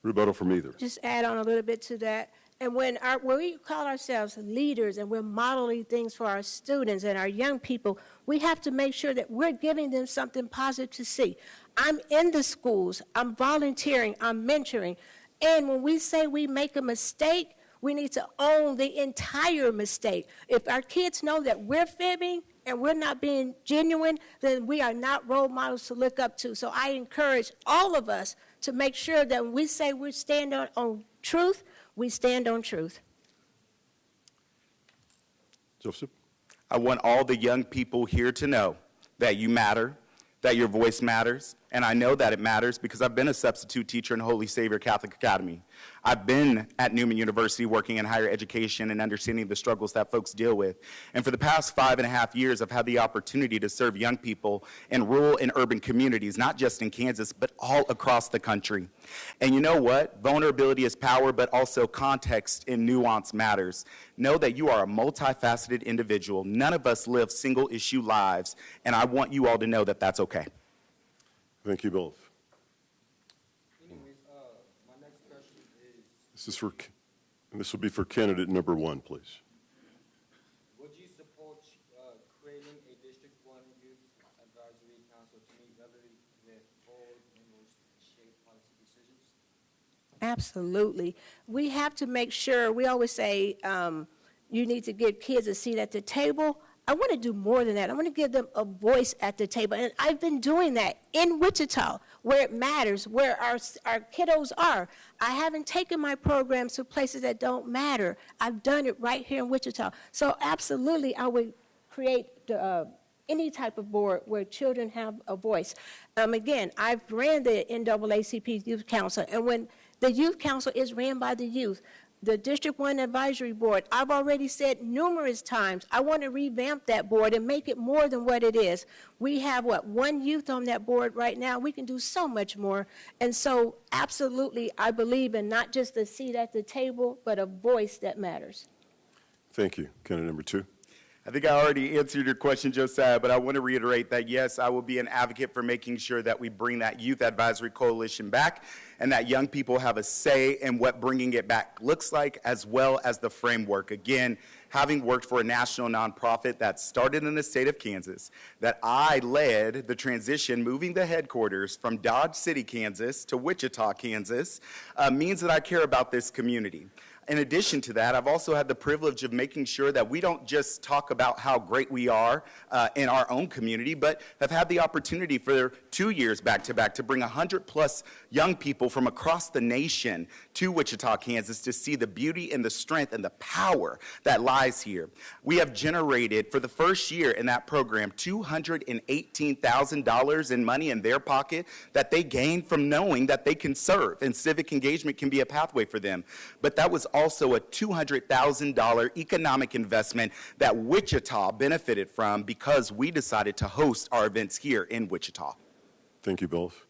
Rebuttal from either. Just add on a little bit to that. And when we call ourselves leaders and we're modeling things for our students and our young people, we have to make sure that we're giving them something positive to see. I'm in the schools, I'm volunteering, I'm mentoring, and when we say we make a mistake, we need to own the entire mistake. If our kids know that we're fibbing and we're not being genuine, then we are not role models to look up to. So I encourage all of us to make sure that when we say we stand on truth, we stand on truth. Joseph? I want all the young people here to know that you matter, that your voice matters, and I know that it matters because I've been a substitute teacher in Holy Savior Catholic Academy. I've been at Newman University working in higher education and understanding the struggles that folks deal with. And for the past 5.5 years, I've had the opportunity to serve young people in rural and urban communities, not just in Kansas, but all across the country. And you know what? Vulnerability is power, but also context and nuance matters. Know that you are a multifaceted individual. None of us live single-issue lives, and I want you all to know that that's okay. Thank you both. Anyways, my next question is, This will be for candidate number 1, please. would you support creating a District 1 Youth Advisory Council to meet regularly with board members and shape policy decisions? Absolutely. We have to make sure, we always say you need to give kids a seat at the table. I want to do more than that. I want to give them a voice at the table. And I've been doing that in Wichita, where it matters, where our kiddos are. I haven't taken my programs to places that don't matter. I've done it right here in Wichita. So absolutely, I would create any type of board where children have a voice. Again, I've ran the NAACP Youth Council, and when the Youth Council is ran by the youth, the District 1 Advisory Board, I've already said numerous times, I want to revamp that board and make it more than what it is. We have, one youth on that board right now. We can do so much more. And so, absolutely, I believe in not just a seat at the table, but a voice that matters. Thank you. Candidate number 2. I think I already answered your question, Josiah, but I want to reiterate that, yes, I will be an advocate for making sure that we bring that Youth Advisory Coalition back and that young people have a say in what bringing it back looks like, as well as the framework. Again, having worked for a national nonprofit that started in the state of Kansas, that I led the transition, moving the headquarters from Dodge City, Kansas to Wichita, Kansas, means that I care about this community. In addition to that, I've also had the privilege of making sure that we don't just talk about how great we are in our own community, but have had the opportunity for 2 years back-to-back to bring 100+ young people from across the nation to Wichita, Kansas to see the beauty and the strength and the power that lies here. We have generated, for the first year in that program, $218,000 in money in their pocket that they gained from knowing that they can serve, and civic engagement can be a pathway for them. But that was also a $200,000 economic investment that Wichita benefited from because we decided to host our events here in Wichita. Thank you both.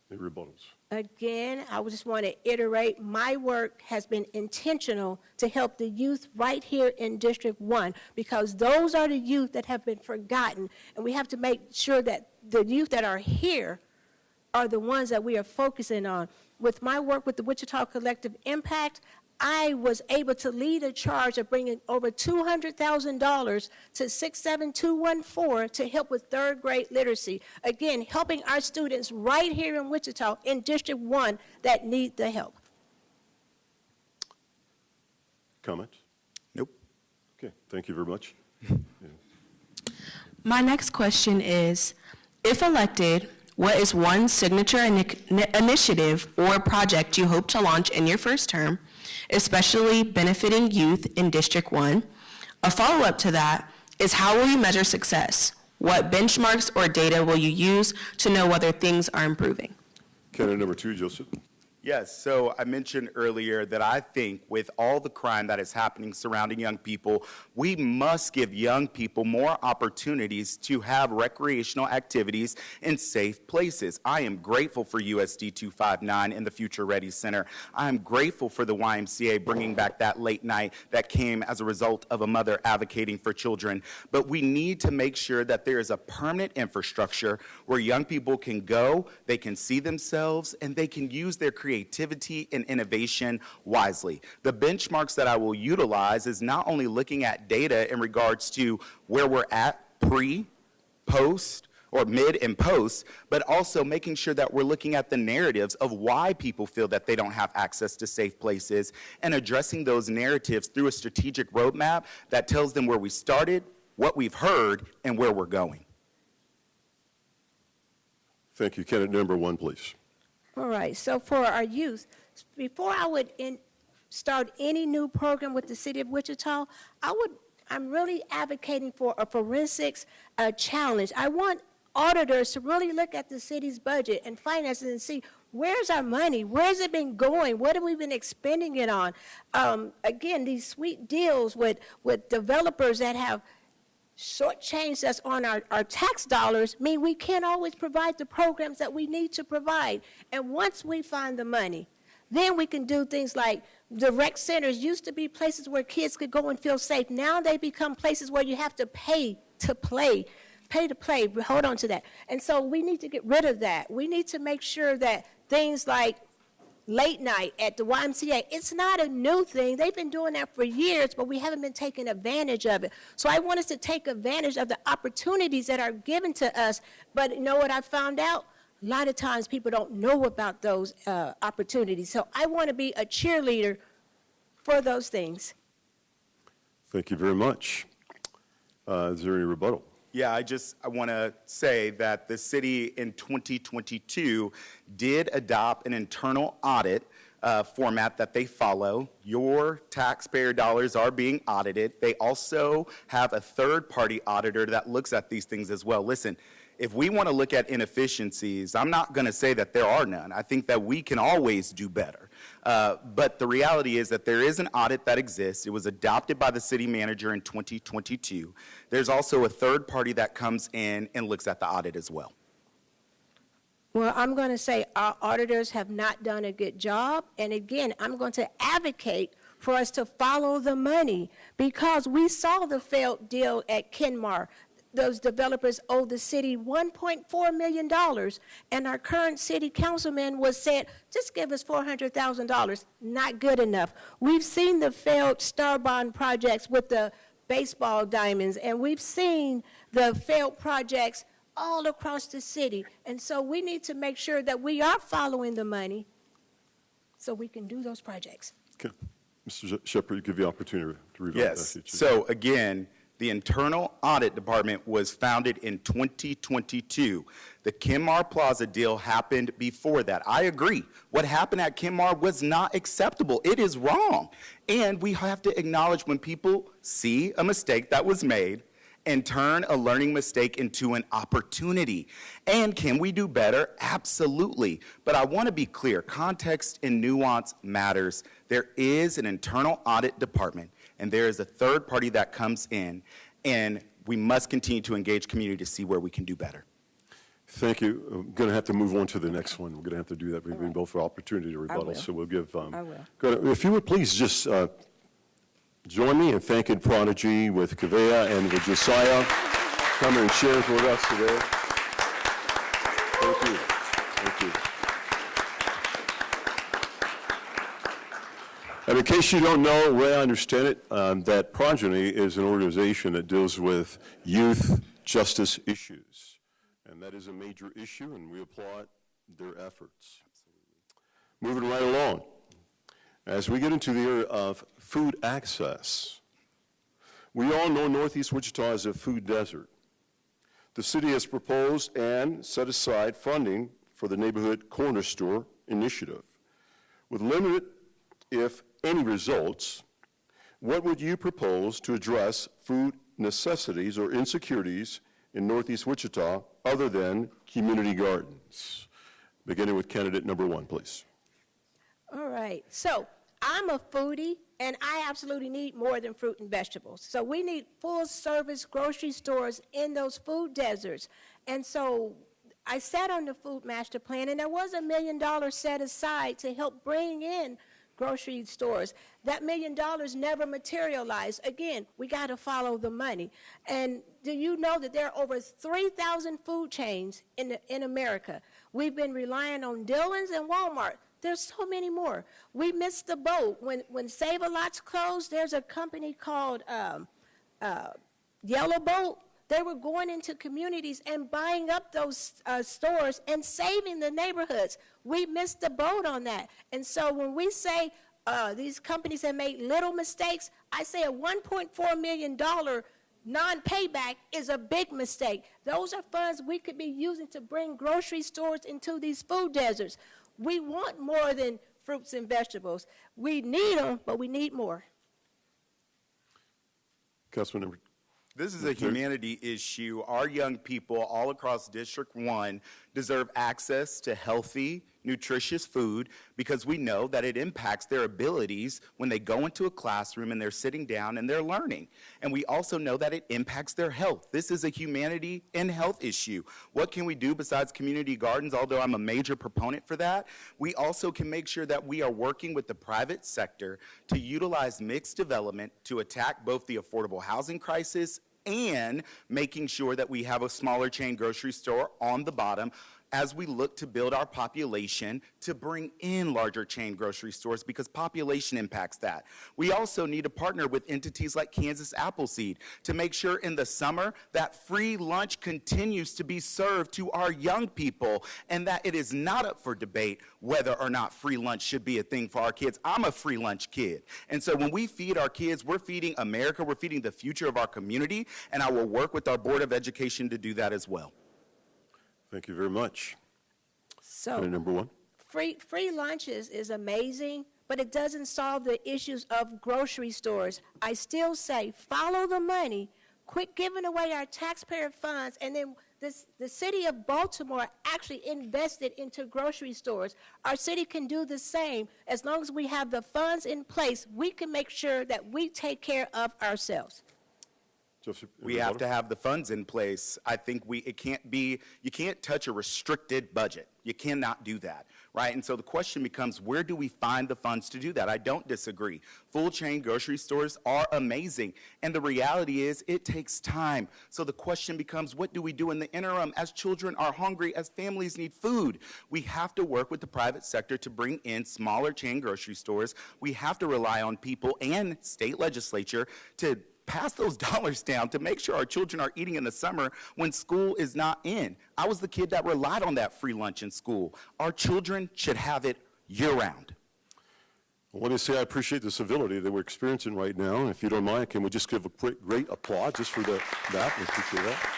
Any rebuttals? Again, I just want to iterate, my work has been intentional to help the youth right here in District 1, because those are the youth that have been forgotten, and we have to make sure that the youth that are here are the ones that we are focusing on. With my work with the Wichita Collective Impact, I was able to lead a charge of bringing over $200,000 to 67214 to help with third grade literacy. Again, helping our students right here in Wichita in District 1 that need the help. Comments? Nope. Okay, thank you very much. My next question is, if elected, what is one signature initiative or project you hope to launch in your first term, especially benefiting youth in District 1? A follow-up to that is, how will you measure success? What benchmarks or data will you use to know whether things are improving? Candidate number 2, Joseph. Yes, so I mentioned earlier that I think with all the crime that is happening surrounding young people, we must give young people more opportunities to have recreational activities in safe places. I am grateful for USD 259 and the Future Ready Center. I am grateful for the YMCA bringing back that late night that came as a result of a mother advocating for children. But we need to make sure that there is a permanent infrastructure where young people can go, they can see themselves, and they can use their creativity creativity and innovation wisely. The benchmarks that I will utilize is not only looking at data in regards to where we're at pre, post, or mid and post, but also making sure that we're looking at the narratives of why people feel that they don't have access to safe places and addressing those narratives through a strategic roadmap that tells them where we started, what we've heard, and where we're going. Thank you. Candidate number 1, please. All right, so for our youth, before I would start any new program with the city of Wichita, I'm really advocating for a forensics challenge. I want auditors to really look at the city's budget and finances and see where's our money, where's it been going, what have we been expending it on? Again, these sweet deals with developers that have shortchanged us on our tax dollars mean we can't always provide the programs that we need to provide. And once we find the money, then we can do things like the rec centers used to be places where kids could go and feel safe. Now they become places where you have to pay to play. Pay to play, hold on to that. And so we need to get rid of that. We need to make sure that things like late night at the YMCA, it's not a new thing. They've been doing that for years, but we haven't been taking advantage of it. So I want us to take advantage of the opportunities that are given to us. But you know what I found out? A lot of times people don't know about those opportunities. So I want to be a cheerleader for those things. Thank you very much. Is there any rebuttal? Yeah, I want to say that the city in 2022 did adopt an internal audit format that they follow. Your taxpayer dollars are being audited. They also have a third-party auditor that looks at these things as well. Listen, if we want to look at inefficiencies, I'm not going to say that there are none. I think that we can always do better. But the reality is that there is an audit that exists. It was adopted by the city manager in 2022. There's also a third party that comes in and looks at the audit as well. Well, I'm going to say our auditors have not done a good job. And again, I'm going to advocate for us to follow the money because we saw the failed deal at Kenmar. Those developers owe the city $1.4 million, and our current city councilman was saying, just give us $400,000. Not good enough. We've seen the failed Star Bond projects with the baseball diamonds, and we've seen the failed projects all across the city. And so we need to make sure that we are following the money so we can do those projects. Okay. Mr. Shepard, give you the opportunity to rebut. Yes. So again, the Internal Audit Department was founded in 2022. The Kenmar Plaza deal happened before that. I agree. What happened at Kenmar was not acceptable. It is wrong. And we have to acknowledge when people see a mistake that was made and turn a learning mistake into an opportunity. And can we do better? Absolutely. But I want to be clear, context and nuance matters. There is an Internal Audit Department, and there is a third party that comes in, and we must continue to engage community to see where we can do better. Thank you. I'm going to have to move on to the next one. We're going to have to do that. We've been both for opportunity to rebuttal, so we'll give. I will. If you would please just join me in thanking Prodigy with Kavea and with Josiah coming and sharing with us today. Thank you. Thank you. And in case you don't know, the way I understand it, that Progeny is an organization that deals with youth justice issues. And that is a major issue, and we applaud their efforts. Moving right along. As we get into the area of food access, we all know Northeast Wichita is a food desert. The city has proposed and set aside funding for the Neighborhood Corner Store Initiative. With limited, if any, results, what would you propose to address food necessities or insecurities in Northeast Wichita other than community gardens? Beginning with candidate number 1, please. All right. So I'm a foodie, and I absolutely need more than fruit and vegetables. So we need full-service grocery stores in those food deserts. And so I sat on the food master plan, and there was $1 million set aside to help bring in grocery stores. That $1 million never materialized. Again, we got to follow the money. And do you know that there are over 3,000 food chains in America? We've been relying on Dillon's and Walmart There's so many more. We missed the boat. When Save-A-Lot's closed, there's a company called Yellow Boat. They were going into communities and buying up those stores and saving the neighborhoods. We missed the boat on that. And so when we say these companies have made little mistakes, I say a $1.4 million non-payback is a big mistake. Those are funds we could be using to bring grocery stores into these food deserts. We want more than fruits and vegetables. We need them, but we need more. Councilman This is a humanity issue. Our young people all across District 1 deserve access to healthy, nutritious food because we know that it impacts their abilities when they go into a classroom and they're sitting down and they're learning. And we also know that it impacts their health. This is a humanity and health issue. What can we do besides community gardens? Although I'm a major proponent for that, we also can make sure that we are working with the private sector to utilize mixed development to attack both the affordable housing crisis and making sure that we have a smaller chain grocery store on the bottom as we look to build our population to bring in larger chain grocery stores because population impacts that. We also need to partner with entities like Kansas Appleseed to make sure in the summer that free lunch continues to be served to our young people and that it is not up for debate whether or not free lunch should be a thing for our kids. I'm a free lunch kid. And so when we feed our kids, we're feeding America, we're feeding the future of our community, and I will work with our Board of Education to do that as well. Thank you very much. So Item number one. free lunches is amazing, but it doesn't solve the issues of grocery stores. I still say follow the money, quit giving away our taxpayer funds, and then the city of Baltimore actually invested into grocery stores. Our city can do the same. As long as we have the funds in place, we can make sure that we take care of ourselves. Joseph, We have to have the funds in place. I think you can't touch a restricted budget. You cannot do that, right? And so the question becomes, where do we find the funds to do that? I don't disagree. Full chain grocery stores are amazing. And the reality is it takes time. So the question becomes, what do we do in the interim as children are hungry, as families need food? We have to work with the private sector to bring in smaller chain grocery stores. We have to rely on people and state legislature to pass those dollars down to make sure our children are eating in the summer when school is not in. I was the kid that relied on that free lunch in school. Our children should have it year-round. I want to say I appreciate the civility that we're experiencing right now. And if you don't mind, can we just give a quick, great applause just for that? I appreciate that.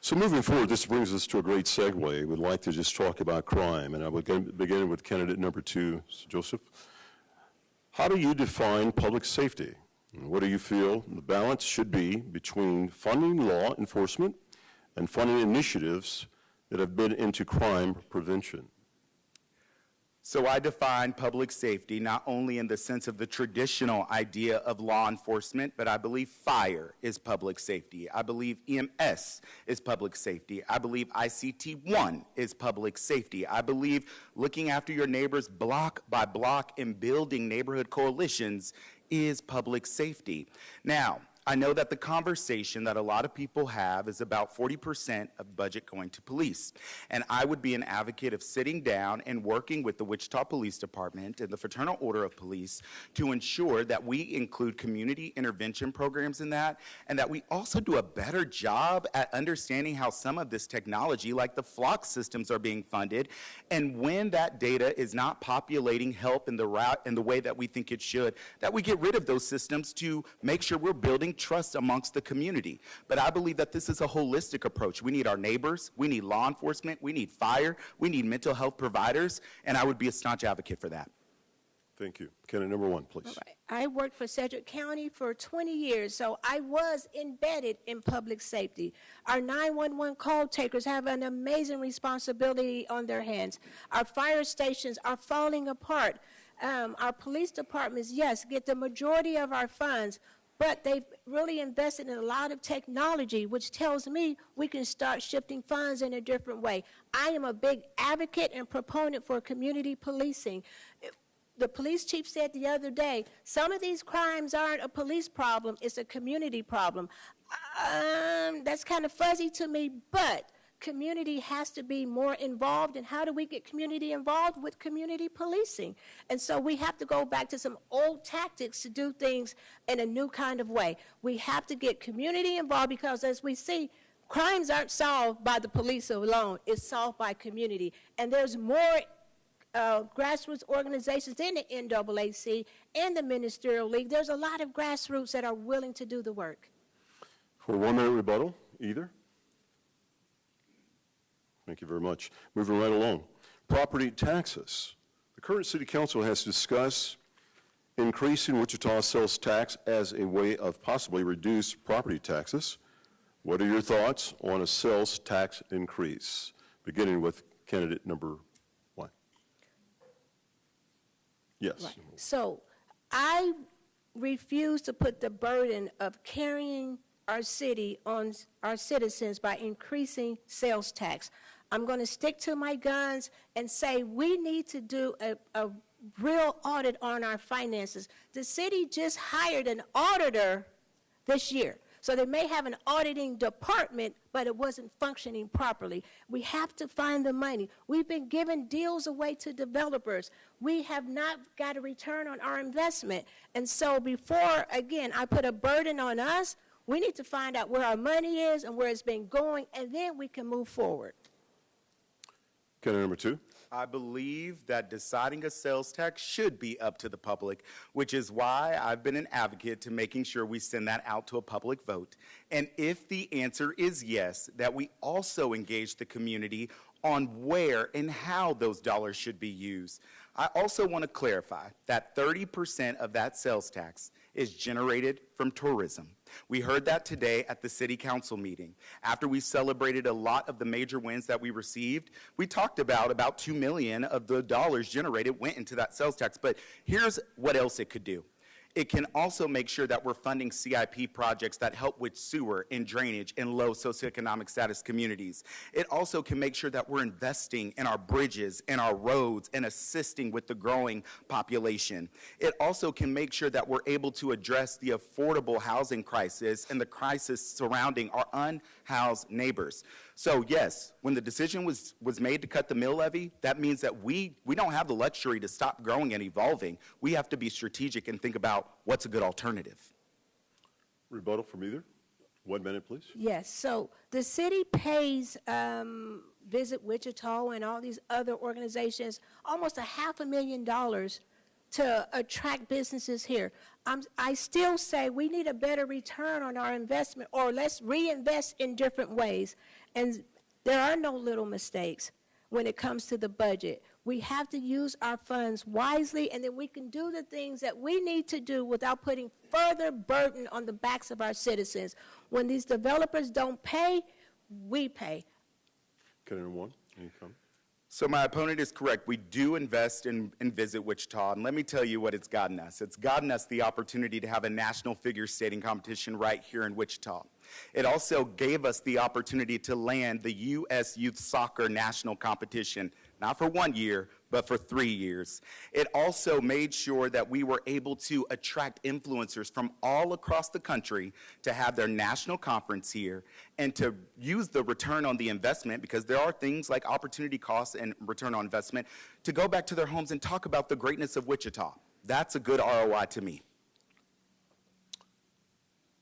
So moving forward, this brings us to a great segue. We'd like to just talk about crime, and I would begin with candidate number 2, Joseph. How do you define public safety? And what do you feel the balance should be between funding law enforcement and funding initiatives that have been into crime prevention? So I define public safety not only in the sense of the traditional idea of law enforcement, but I believe fire is public safety. I believe EMS is public safety. I believe ICT-1 is public safety. I believe looking after your neighbors block by block and building neighborhood coalitions is public safety. Now, I know that the conversation that a lot of people have is about 40% of budget going to police. And I would be an advocate of sitting down and working with the Wichita Police Department and the Fraternal Order of Police to ensure that we include community intervention programs in that, and that we also do a better job at understanding how some of this technology, like the flock systems, are being funded. And when that data is not populating help in the way that we think it should, that we get rid of those systems to make sure we're building trust amongst the community. But I believe that this is a holistic approach. We need our neighbors, we need law enforcement, we need fire, we need mental health providers, and I would be a staunch advocate for that. Thank you. Candidate number 1, please. All right. I worked for Sedgwick County for 20 years, so I was embedded in public safety. Our 911 call takers have an amazing responsibility on their hands. Our fire stations are falling apart. Our police departments, yes, get the majority of our funds, but they've really invested in a lot of technology, which tells me we can start shifting funds in a different way. I am a big advocate and proponent for community policing. The police chief said the other day, some of these crimes aren't a police problem, it's a community problem. That's kind of fuzzy to me, but community has to be more involved. And how do we get community involved? With community policing. And so we have to go back to some old tactics to do things in a new kind of way. We have to get community involved because, as we see, crimes aren't solved by the police alone. It's solved by community. And there's more grassroots organizations in the NAAC and the Ministerial League. There's a lot of grassroots that are willing to do the work. For a 1-minute rebuttal, either? Thank you very much. Moving right along. Property taxes. The current city council has discussed increasing Wichita sales tax as a way of possibly reduce property taxes. What are your thoughts on a sales tax increase? Beginning with candidate number 1. Yes. Right. So I refuse to put the burden of carrying our city on our citizens by increasing sales tax. I'm going to stick to my guns and say we need to do a real audit on our finances. The city just hired an auditor this year. So they may have an auditing department, but it wasn't functioning properly. We have to find the money. We've been giving deals away to developers. We have not got a return on our investment. And so before, again, I put a burden on us, we need to find out where our money is and where it's been going, and then we can move forward. Candidate number 2. I believe that deciding a sales tax should be up to the public, which is why I've been an advocate to making sure we send that out to a public vote. And if the answer is yes, that we also engage the community on where and how those dollars should be used. I also want to clarify that 30% of that sales tax is generated from tourism. We heard that today at the city council meeting. After we celebrated a lot of the major wins that we received, we talked about $2 million of the dollars generated went into that sales tax. But here's what else it could do. It can also make sure that we're funding CIP projects that help with sewer and drainage in low socioeconomic status communities. It also can make sure that we're investing in our bridges and our roads and assisting with the growing population. It also can make sure that we're able to address the affordable housing crisis and the crisis surrounding our unhoused neighbors. So yes, when the decision was made to cut the mill levy, that means that we don't have the luxury to stop growing and evolving. We have to be strategic and think about what's a good alternative. Rebuttal from either. 1 minute, please. Yes, so the city pays Visit Wichita and all these other organizations almost $500,000 to attract businesses here. I still say we need a better return on our investment, or let's reinvest in different ways. And there are no little mistakes when it comes to the budget. We have to use our funds wisely, and then we can do the things that we need to do without putting further burden on the backs of our citizens. When these developers don't pay, we pay. Candidate 1, any comment? So my opponent is correct. We do invest in Visit Wichita, and let me tell you what it's gotten us. It's gotten us the opportunity to have a national figure skating competition right here in Wichita. It also gave us the opportunity to land the U.S. Youth Soccer National Competition, not for 1 year, but for 3 years. It also made sure that we were able to attract influencers from all across the country to have their national conference here and to use the return on the investment, because there are things like opportunity costs and return on investment, to go back to their homes and talk about the greatness of Wichita. That's a good ROI to me.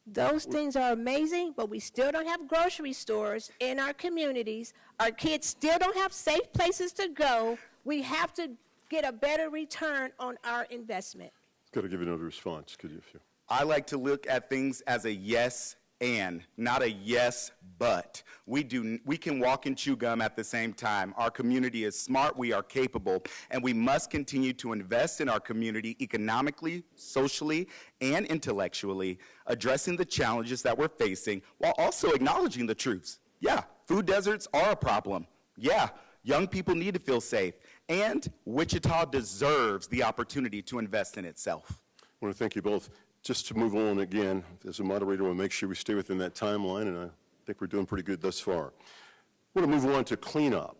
Those things are amazing, but we still don't have grocery stores in our communities. Our kids still don't have safe places to go. We have to get a better return on our investment. Got to give you another response, could you? I like to look at things as a yes and, not a yes but. We can walk and chew gum at the same time. Our community is smart, we are capable, and we must continue to invest in our community economically, socially, and intellectually, addressing the challenges that we're facing while also acknowledging the truths. Yeah, food deserts are a problem. Yeah, young people need to feel safe, and Wichita deserves the opportunity to invest in itself. I want to thank you both. Just to move on again, as a moderator, we'll make sure we stay within that timeline, and I think we're doing pretty good thus far. I want to move on to cleanup.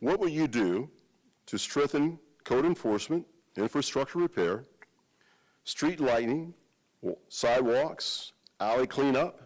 What will you do to strengthen code enforcement, infrastructure repair, street lighting, sidewalks, alley cleanup,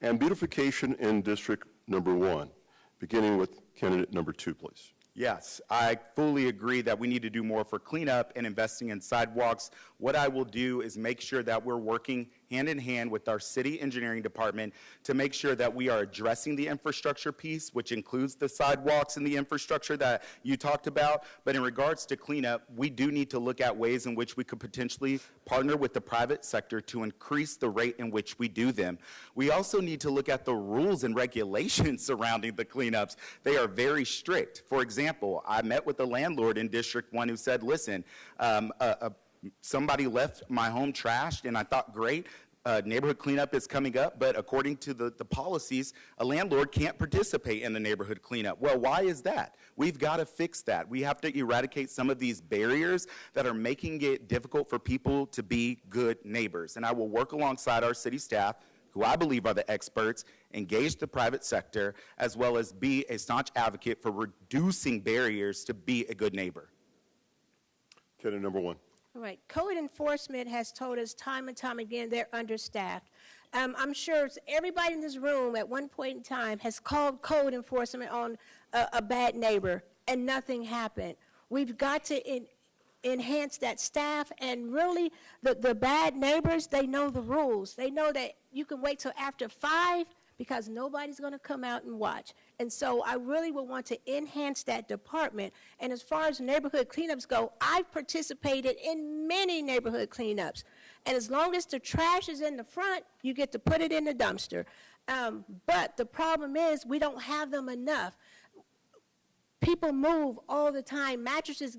and beautification in District number 1. Beginning with candidate number 2, please. Yes, I fully agree that we need to do more for cleanup and investing in sidewalks. What I will do is make sure that we're working hand in hand with our city engineering department to make sure that we are addressing the infrastructure piece, which includes the sidewalks and the infrastructure that you talked about. But in regards to cleanup, we do need to look at ways in which we could potentially partner with the private sector to increase the rate in which we do them. We also need to look at the rules and regulations surrounding the cleanups. They are very strict. For example, I met with the landlord in District 1 who said, listen, somebody left my home trashed, and I thought, great, neighborhood cleanup is coming up, but according to the policies, a landlord can't participate in the neighborhood cleanup. Well, why is that? We've got to fix that. We have to eradicate some of these barriers that are making it difficult for people to be good neighbors. And I will work alongside our city staff, who I believe are the experts, engage the private sector, as well as be a staunch advocate for reducing barriers to be a good neighbor. Candidate number 1. All right, code enforcement has told us time and time again they're understaffed. I'm sure everybody in this room at one point in time has called code enforcement on a bad neighbor, and nothing happened. We've got to enhance that staff, and really, the bad neighbors, they know the rules. They know that you can wait till after 5 because nobody's going to come out and watch. And so I really would want to enhance that department. And as far as neighborhood cleanups go, I've participated in many neighborhood cleanups. And as long as the trash is in the front, you get to put it in the dumpster. But the problem is we don't have them enough. People move all the time. Mattresses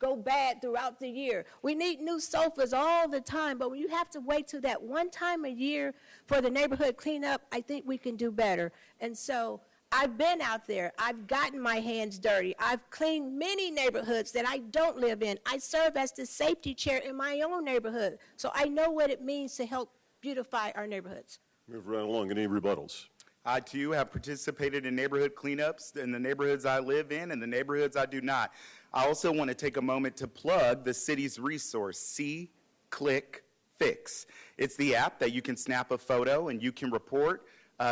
go bad throughout the year. We need new sofas all the time, but when you have to wait till that one time a year for the neighborhood cleanup, I think we can do better. And so I've been out there. I've gotten my hands dirty. I've cleaned many neighborhoods that I don't live in. I serve as the safety chair in my own neighborhood, so I know what it means to help beautify our neighborhoods. Move right along. Any rebuttals? I, too, have participated in neighborhood cleanups in the neighborhoods I live in and the neighborhoods I do not. I also want to take a moment to plug the city's resource, See, Click, Fix. It's the app that you can snap a photo and you can report.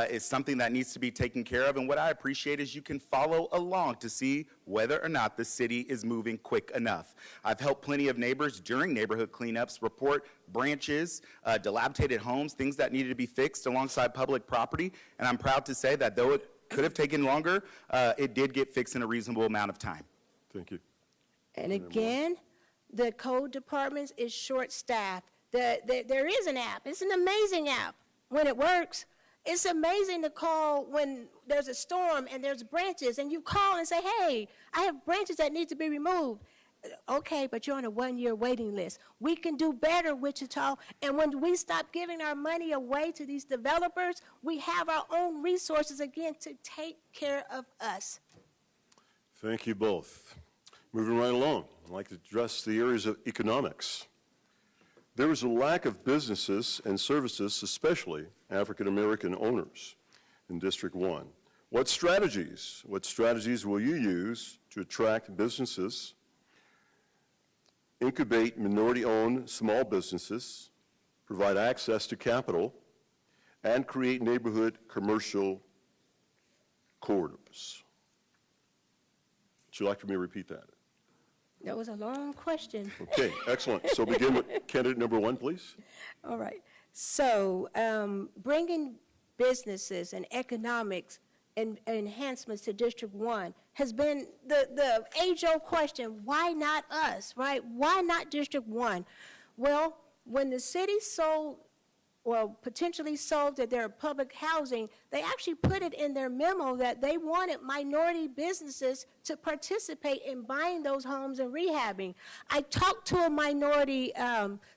Is something that needs to be taken care of. And what I appreciate is you can follow along to see whether or not the city is moving quick enough. I've helped plenty of neighbors during neighborhood cleanups report branches, dilapidated homes, things that needed to be fixed alongside public property. And I'm proud to say that though it could have taken longer, it did get fixed in a reasonable amount of time. Thank you. And again, the code department is short-staffed. There is an app. It's an amazing app when it works. It's amazing to call when there's a storm and there's branches, and you call and say, hey, I have branches that need to be removed. Okay, but you're on a 1-year waiting list. We can do better, Wichita, and when we stop giving our money away to these developers, we have our own resources again to take care of us. Thank you both. Moving right along, I'd like to address the areas of economics. There is a lack of businesses and services, especially African-American owners in District 1. What strategies will you use to attract businesses, incubate minority-owned small businesses, provide access to capital, and create neighborhood commercial corridors? Would you like for me to repeat that? That was a long question. Okay, excellent. So begin with candidate number 1, please. All right. So bringing businesses and economics and enhancements to District 1 has been the age-old question, why not us, right? Why not District 1? Well, when the city potentially sold their public housing, they actually put it in their memo that they wanted minority businesses to participate in buying those homes and rehabbing. I talked to a minority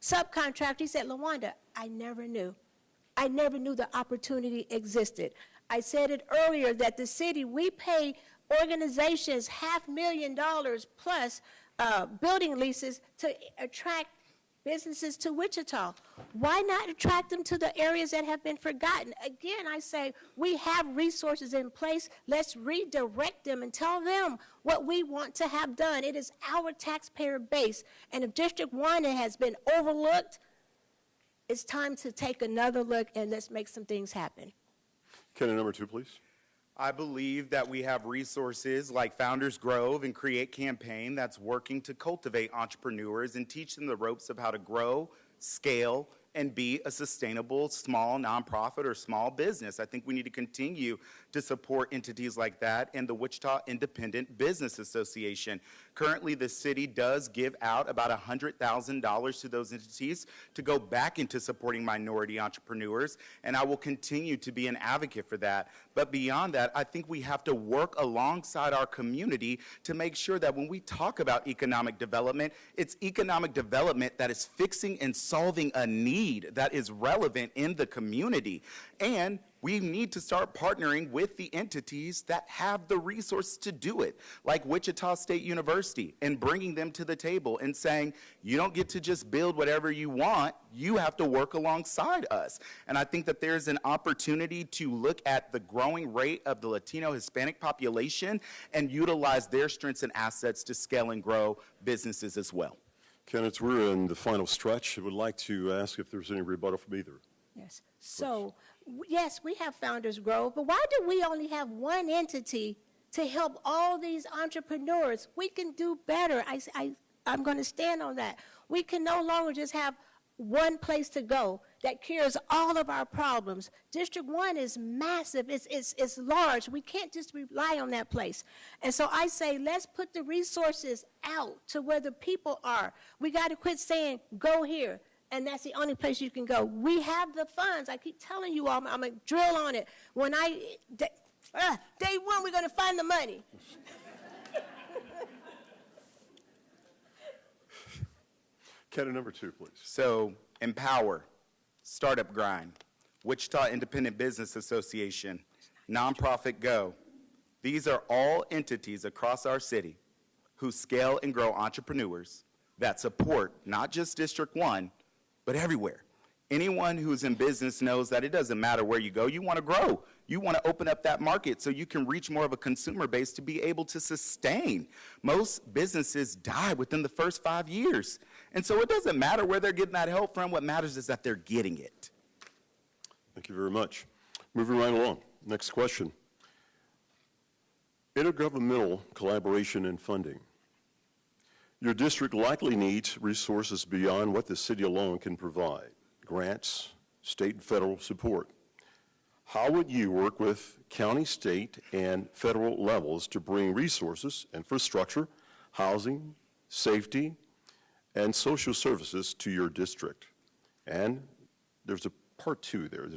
subcontractor. He said, LaWanda, I never knew. I never knew the opportunity existed. I said it earlier that the city, we pay organizations $500,000 plus building leases to attract businesses to Wichita. Why not attract them to the areas that have been forgotten? Again, I say we have resources in place. Let's redirect them and tell them what we want to have done. It is our taxpayer base. And if District 1 has been overlooked, it's time to take another look and let's make some things happen. Candidate number 2, please. I believe that we have resources like Founders Grove and Create Campaign that's working to cultivate entrepreneurs and teach them the ropes of how to grow, scale, and be a sustainable small nonprofit or small business. I think we need to continue to support entities like that and the Wichita Independent Business Association. Currently, the city does give out about $100,000 to those entities to go back into supporting minority entrepreneurs, and I will continue to be an advocate for that. But beyond that, I think we have to work alongside our community to make sure that when we talk about economic development, it's economic development that is fixing and solving a need that is relevant in the community. And we need to start partnering with the entities that have the resources to do it, like Wichita State University, and bringing them to the table and saying, you don't get to just build whatever you want, you have to work alongside us. And I think that there's an opportunity to look at the growing rate of the Latino Hispanic population and utilize their strengths and assets to scale and grow businesses as well. Kenneth, we're in the final stretch. I would like to ask if there's any rebuttal from either. Yes. So, yes, we have Founders Grove, but why do we only have one entity to help all these entrepreneurs? We can do better. I'm going to stand on that. We can no longer just have one place to go that cures all of our problems. District 1 is massive. It's large. We can't just rely on that place. And so I say, let's put the resources out to where the people are. We got to quit saying, go here, and that's the only place you can go. We have the funds. I keep telling you all, I'm going to drill on it. Day one, we're going to find the money. Candidate number 2, please. So, Empower, Startup Grind, Wichita Independent Business Association, Nonprofit Go. These are all entities across our city who scale and grow entrepreneurs that support not just District 1, but everywhere. Anyone who's in business knows that it doesn't matter where you go, you want to grow. You want to open up that market so you can reach more of a consumer base to be able to sustain. Most businesses die within the first 5 years. And so it doesn't matter where they're getting that help from. What matters is that they're getting it. Thank you very much. Moving right along. Next question. Intergovernmental collaboration and funding. Your district likely needs resources beyond what the city alone can provide. Grants, state and federal support. How would you work with county, state, and federal levels to bring resources, infrastructure, housing, safety, and social services to your district? And there's a part 2 there.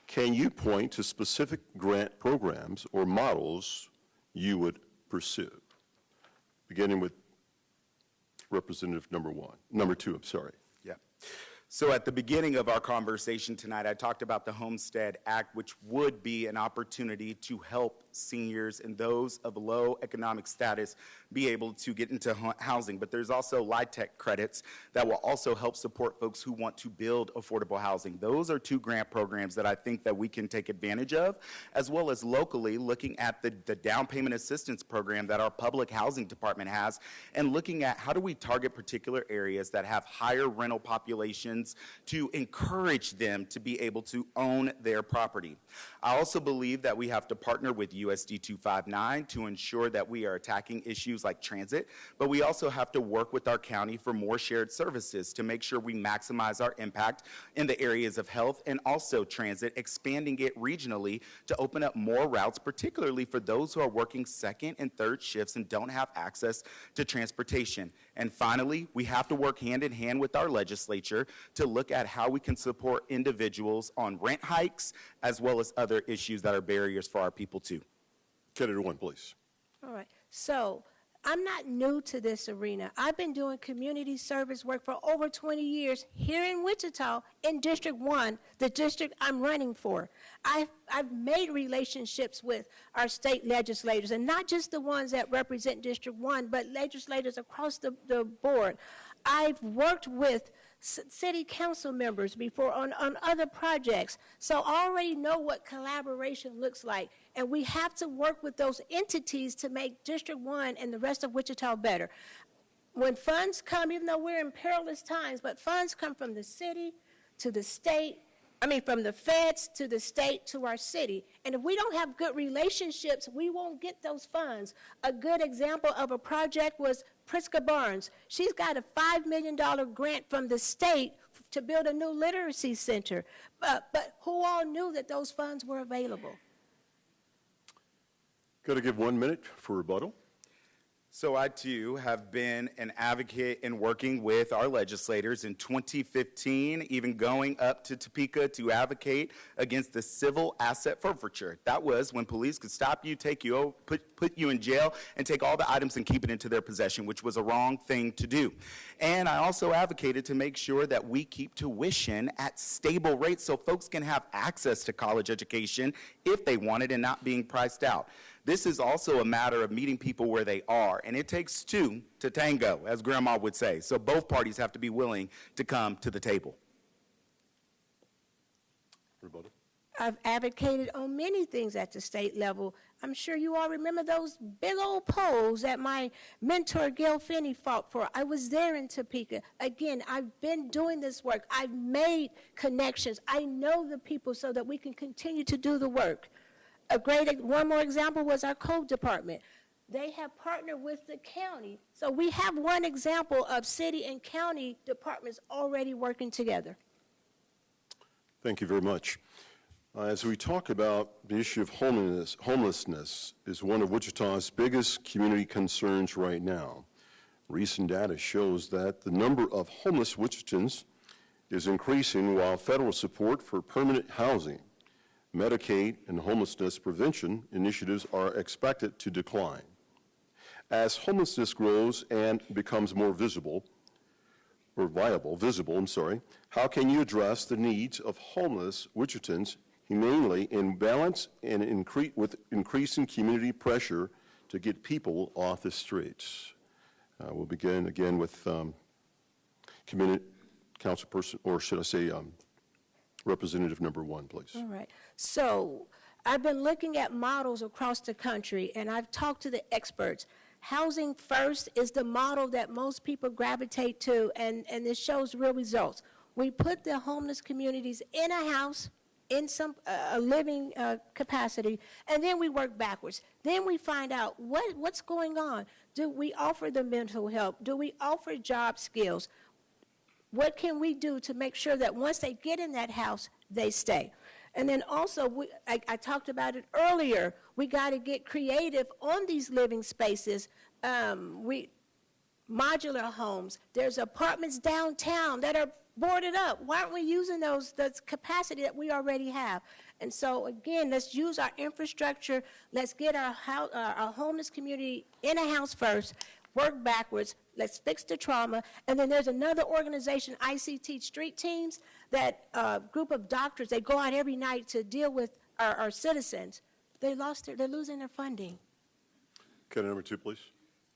Can you point to specific grant programs or models you would pursue? Beginning with Representative number 2, I'm sorry. Yeah. So at the beginning of our conversation tonight, I talked about the Homestead Act, which would be an opportunity to help seniors and those of low economic status be able to get into housing. But there's also LIHTC credits that will also help support folks who want to build affordable housing. Those are 2 grant programs that I think that we can take advantage of, as well as locally looking at the down payment assistance program that our public housing department has, and looking at how do we target particular areas that have higher rental populations to encourage them to be able to own their property. I also believe that we have to partner with USD 259 to ensure that we are attacking issues like transit, but we also have to work with our county for more shared services to make sure we maximize our impact in the areas of health and also transit, expanding it regionally to open up more routes, particularly for those who are working 2nd and 3rd shifts and don't have access to transportation. And finally, we have to work hand in hand with our legislature to look at how we can support individuals on rent hikes as well as other issues that are barriers for our people too. Candidate 1, please. All right. So I'm not new to this arena. I've been doing community service work for over 20 years here in Wichita in District 1, the district I'm running for. I've made relationships with our state legislators, and not just the ones that represent District 1, but legislators across the board. I've worked with city council members before on other projects, so I already know what collaboration looks like, and we have to work with those entities to make District 1 and the rest of Wichita better. When funds come, even though we're in perilous times, but funds come from the city to the state from the feds to the state to our city. And if we don't have good relationships, we won't get those funds. A good example of a project was Priska Barnes. She's got a $5 million grant from the state to build a new literacy center. But who all knew that those funds were available? Got to give 1 minute for rebuttal. So I, too, have been an advocate in working with our legislators in 2015, even going up to Topeka to advocate against the civil asset forfeiture. That was when police could stop you, take you, put you in jail, and take all the items and keep it into their possession, which was a wrong thing to do. And I also advocated to make sure that we keep tuition at stable rates so folks can have access to college education if they want it and not being priced out. This is also a matter of meeting people where they are, and it takes two to tango, as Grandma would say. So both parties have to be willing to come to the table. Rebuttal. I've advocated on many things at the state level. I'm sure you all remember those big old polls that my mentor, Gail Finney, fought for. I was there in Topeka. Again, I've been doing this work. I've made connections. I know the people so that we can continue to do the work. One more example was our code department. They have partnered with the county. So we have one example of city and county departments already working together. Thank you very much. As we talk about the issue of homelessness is one of Wichita's biggest community concerns right now. Recent data shows that the number of homeless Wichitans is increasing while federal support for permanent housing, Medicaid, and homelessness prevention initiatives are expected to decline. As homelessness grows and becomes more visible, how can you address the needs of homeless Wichitans humanely in balance and with increasing community pressure to get people off the streets? We'll begin again with councilperson, or should I say representative number 1, please. All right. So I've been looking at models across the country, and I've talked to the experts. Housing first is the model that most people gravitate to, and it shows real results. We put the homeless communities in a house, in some living capacity, and then we work backwards. Then we find out what's going on. Do we offer them mental help? Do we offer job skills? What can we do to make sure that once they get in that house, they stay? And then also, I talked about it earlier, we got to get creative on these living spaces. Modular homes, there's apartments downtown that are boarded up. Why aren't we using those capacity that we already have? And so, again, let's use our infrastructure. Let's get our homeless community in a house first, work backwards. Let's fix the trauma. And then there's another organization, ICT Street Teams, that group of doctors, they go out every night to deal with our citizens. They're losing their funding. Okay, number 2, please.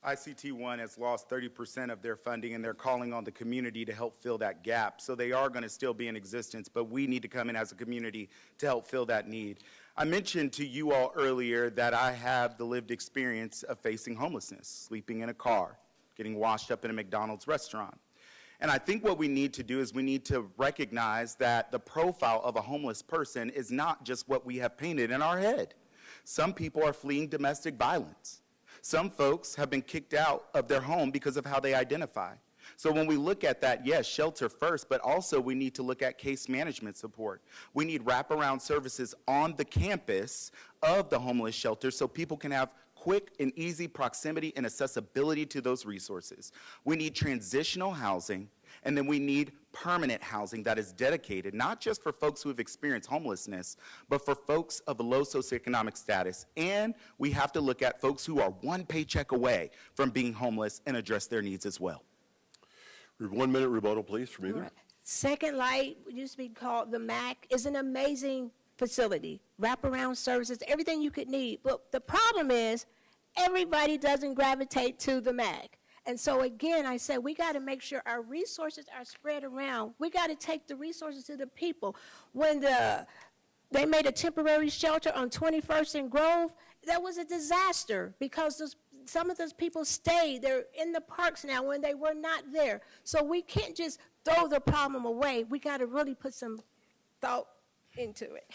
ICT1 has lost 30% of their funding, and they're calling on the community to help fill that gap. So they are going to still be in existence, but we need to come in as a community to help fill that need. I mentioned to you all earlier that I have the lived experience of facing homelessness, sleeping in a car, getting washed up in a McDonald's restaurant. And I think what we need to do is we need to recognize that the profile of a homeless person is not just what we have painted in our head. Some people are fleeing domestic violence. Some folks have been kicked out of their home because of how they identify. So when we look at that, yes, shelter first, but also we need to look at case management support. We need wraparound services on the campus of the homeless shelter so people can have quick and easy proximity and accessibility to those resources. We need transitional housing, and then we need permanent housing that is dedicated not just for folks who have experienced homelessness, but for folks of a low socioeconomic status. And we have to look at folks who are one paycheck away from being homeless and address their needs as well. 1 minute rebuttal, please, from either. Right. Second Light, used to be called the MAC, is an amazing facility. Wraparound services, everything you could need. But the problem is everybody doesn't gravitate to the MAC. And so, again, I said we got to make sure our resources are spread around. We got to take the resources to the people. When they made a temporary shelter on 21st and Grove, that was a disaster because some of those people stayed. They're in the parks now when they were not there. So we can't just throw the problem away. We got to really put some thought into it.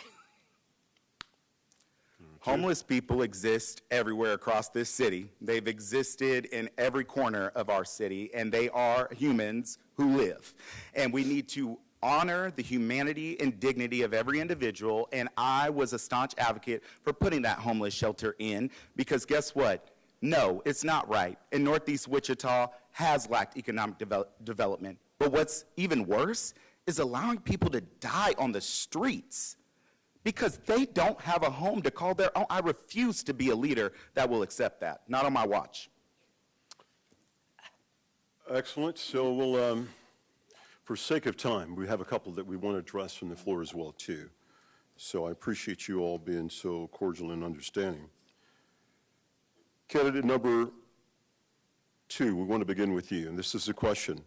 Homeless people exist everywhere across this city. They've existed in every corner of our city, and they are humans who live. And we need to honor the humanity and dignity of every individual, and I was a staunch advocate for putting that homeless shelter in, because guess what? No, it's not right. And Northeast Wichita has lacked economic development. But what's even worse is allowing people to die on the streets because they don't have a home to call their own. I refuse to be a leader that will accept that. Not on my watch. Excellent. So we'll, for sake of time, we have a couple that we want to address from the floor as well, too. So I appreciate you all being so cordial and understanding. Candidate number 2, we want to begin with you, and this is the question.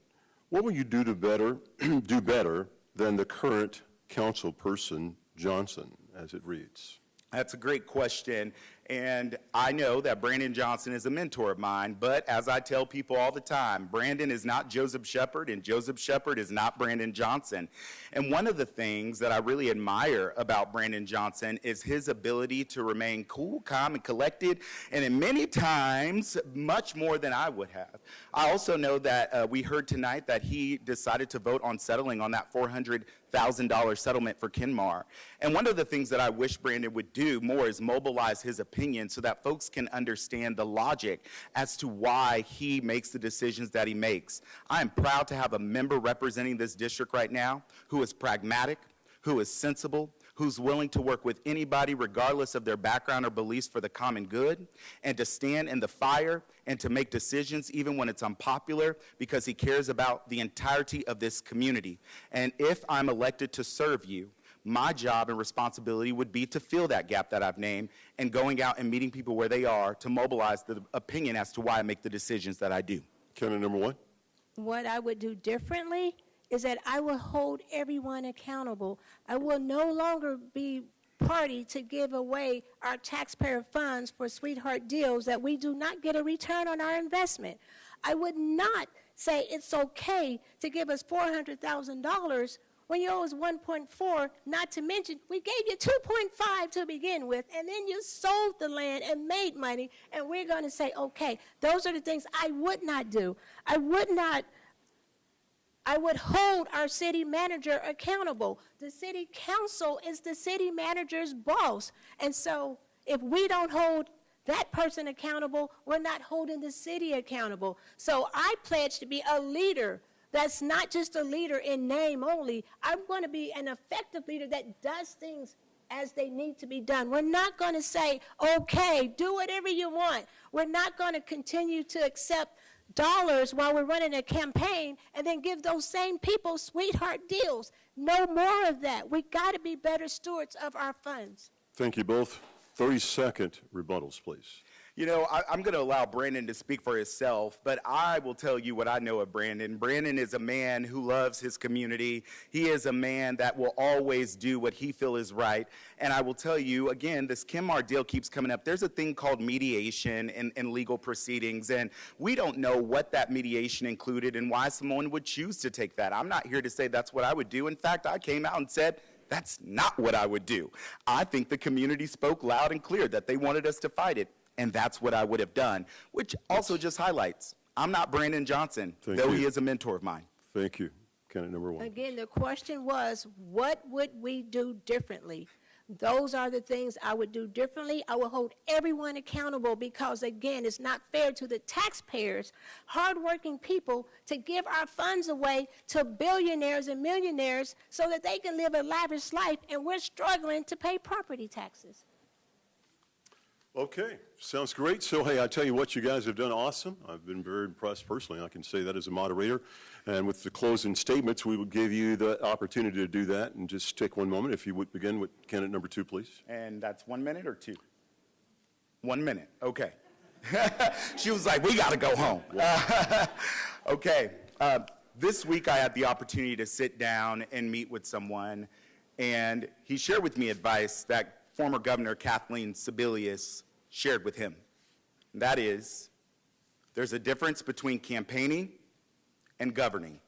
What will you do to do better than the current council person, Johnson, as it reads? That's a great question, and I know that Brandon Johnson is a mentor of mine, but as I tell people all the time, Brandon is not Joseph Shepard, and Joseph Shepard is not Brandon Johnson. And one of the things that I really admire about Brandon Johnson is his ability to remain cool, calm, and collected, and in many times, much more than I would have. I also know that we heard tonight that he decided to vote on settling on that $400,000 settlement for Kenmar. And one of the things that I wish Brandon would do more is mobilize his opinion so that folks can understand the logic as to why he makes the decisions that he makes. I am proud to have a member representing this district right now who is pragmatic, who is sensible, who's willing to work with anybody regardless of their background or beliefs for the common good, and to stand in the fire and to make decisions even when it's unpopular because he cares about the entirety of this community. And if I'm elected to serve you, my job and responsibility would be to fill that gap that I've named and going out and meeting people where they are to mobilize the opinion as to why I make the decisions that I do. Candidate number 1. What I would do differently is that I will hold everyone accountable. I will no longer be party to give away our taxpayer funds for sweetheart deals that we do not get a return on our investment. I would not say it's okay to give us $400,000 when you owe us 1.4, not to mention we gave you 2.5 to begin with, and then you sold the land and made money, and we're going to say, okay, those are the things I would not do. I would hold our city manager accountable. The city council is the city manager's boss, and so if we don't hold that person accountable, we're not holding the city accountable. So I pledge to be a leader that's not just a leader in name only. I'm going to be an effective leader that does things as they need to be done. We're not going to say, okay, do whatever you want. We're not going to continue to accept dollars while we're running a campaign and then give those same people sweetheart deals. No more of that. We got to be better stewards of our funds. Thank you both. 30-second rebuttals, please. You know, I'm going to allow Brandon to speak for himself, but I will tell you what I know of Brandon. Brandon is a man who loves his community. He is a man that will always do what he feels is right. And I will tell you, again, this Kenmar deal keeps coming up. There's a thing called mediation in legal proceedings, and we don't know what that mediation included and why someone would choose to take that. I'm not here to say that's what I would do. In fact, I came out and said, that's not what I would do. I think the community spoke loud and clear that they wanted us to fight it. And that's what I would have done, which also just highlights I'm not Brandon Johnson, though he is a mentor of mine. Thank you. Candidate number 1. Again, the question was, what would we do differently? Those are the things I would do differently. I will hold everyone accountable because, again, it's not fair to the taxpayers, hardworking people, to give our funds away to billionaires and millionaires so that they can live a lavish life, and we're struggling to pay property taxes. Okay, sounds great. So, hey, I tell you what, you guys have done awesome. I've been very impressed personally. I can say that as a moderator. And with the closing statements, we will give you the opportunity to do that. And just take one moment. If you would begin with candidate number 2, please. And that's 1 minute or 2? 1 minute, okay. She was like, we got to go home. Okay, this week I had the opportunity to sit down and meet with someone, and he shared with me advice that former Governor Kathleen Sebelius shared with him. And that is, there's a difference between campaigning and governing.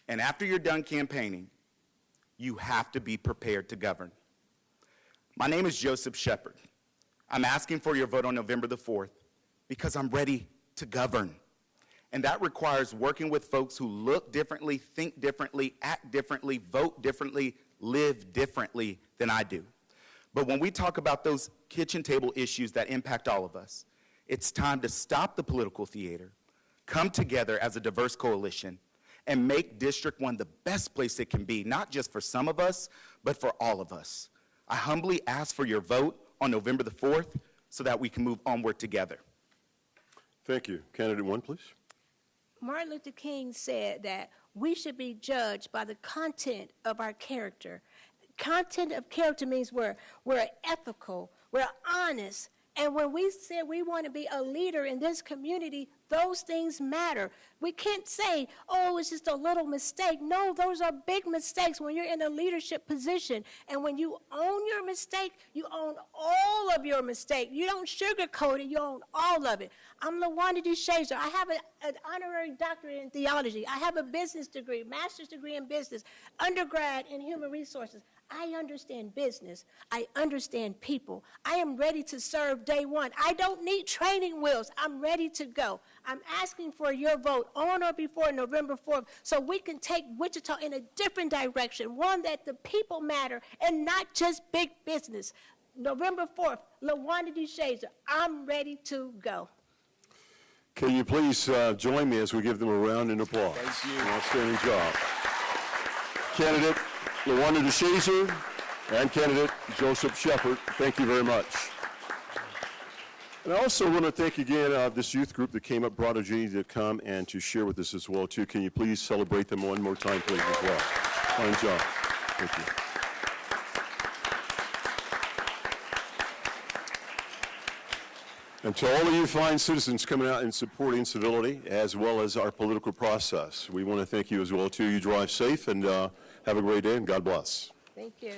And after you're done campaigning, you have to be prepared to govern. My name is Joseph Shepard. I'm asking for your vote on November the 4th because I'm ready to govern. And that requires working with folks who look differently, think differently, act differently, vote differently, live differently than I do. But when we talk about those kitchen table issues that impact all of us, it's time to stop the political theater, come together as a diverse coalition, and make District 1 the best place it can be, not just for some of us, but for all of us. I humbly ask for your vote on November the 4th so that we can move onward together. Thank you. Candidate 1, please. Martin Luther King said that we should be judged by the content of our character. Content of character means we're ethical, we're honest, and when we say we want to be a leader in this community, those things matter. We can't say, oh, it's just a little mistake. No, those are big mistakes when you're in a leadership position. And when you own your mistake, you own all of your mistake. You don't sugarcoat it, you own all of it. I'm LaWanda DeShazer. I have an honorary doctorate in theology. I have a business degree, master's degree in business, undergrad in human resources. I understand business. I understand people. I am ready to serve day one. I don't need training wheels. I'm ready to go. I'm asking for your vote on or before November 4th so we can take Wichita in a different direction, one that the people matter and not just big business. November 4th, LaWanda DeShazer, I'm ready to go. Can you please join me as we give them a round of applause? Thank you. An outstanding job. Candidate LaWanda DeShazer and candidate Joseph Shepard, thank you very much. And I also want to thank again this youth group that came up, brought a opportunity to come and to share with us as well, too. Can you please celebrate them one more time, please, as well? Fine job. Thank you. And to all of you fine citizens coming out and supporting civility as well as our political process, we want to thank you as well, too. You drive safe and have a great day, and God bless. Thank you.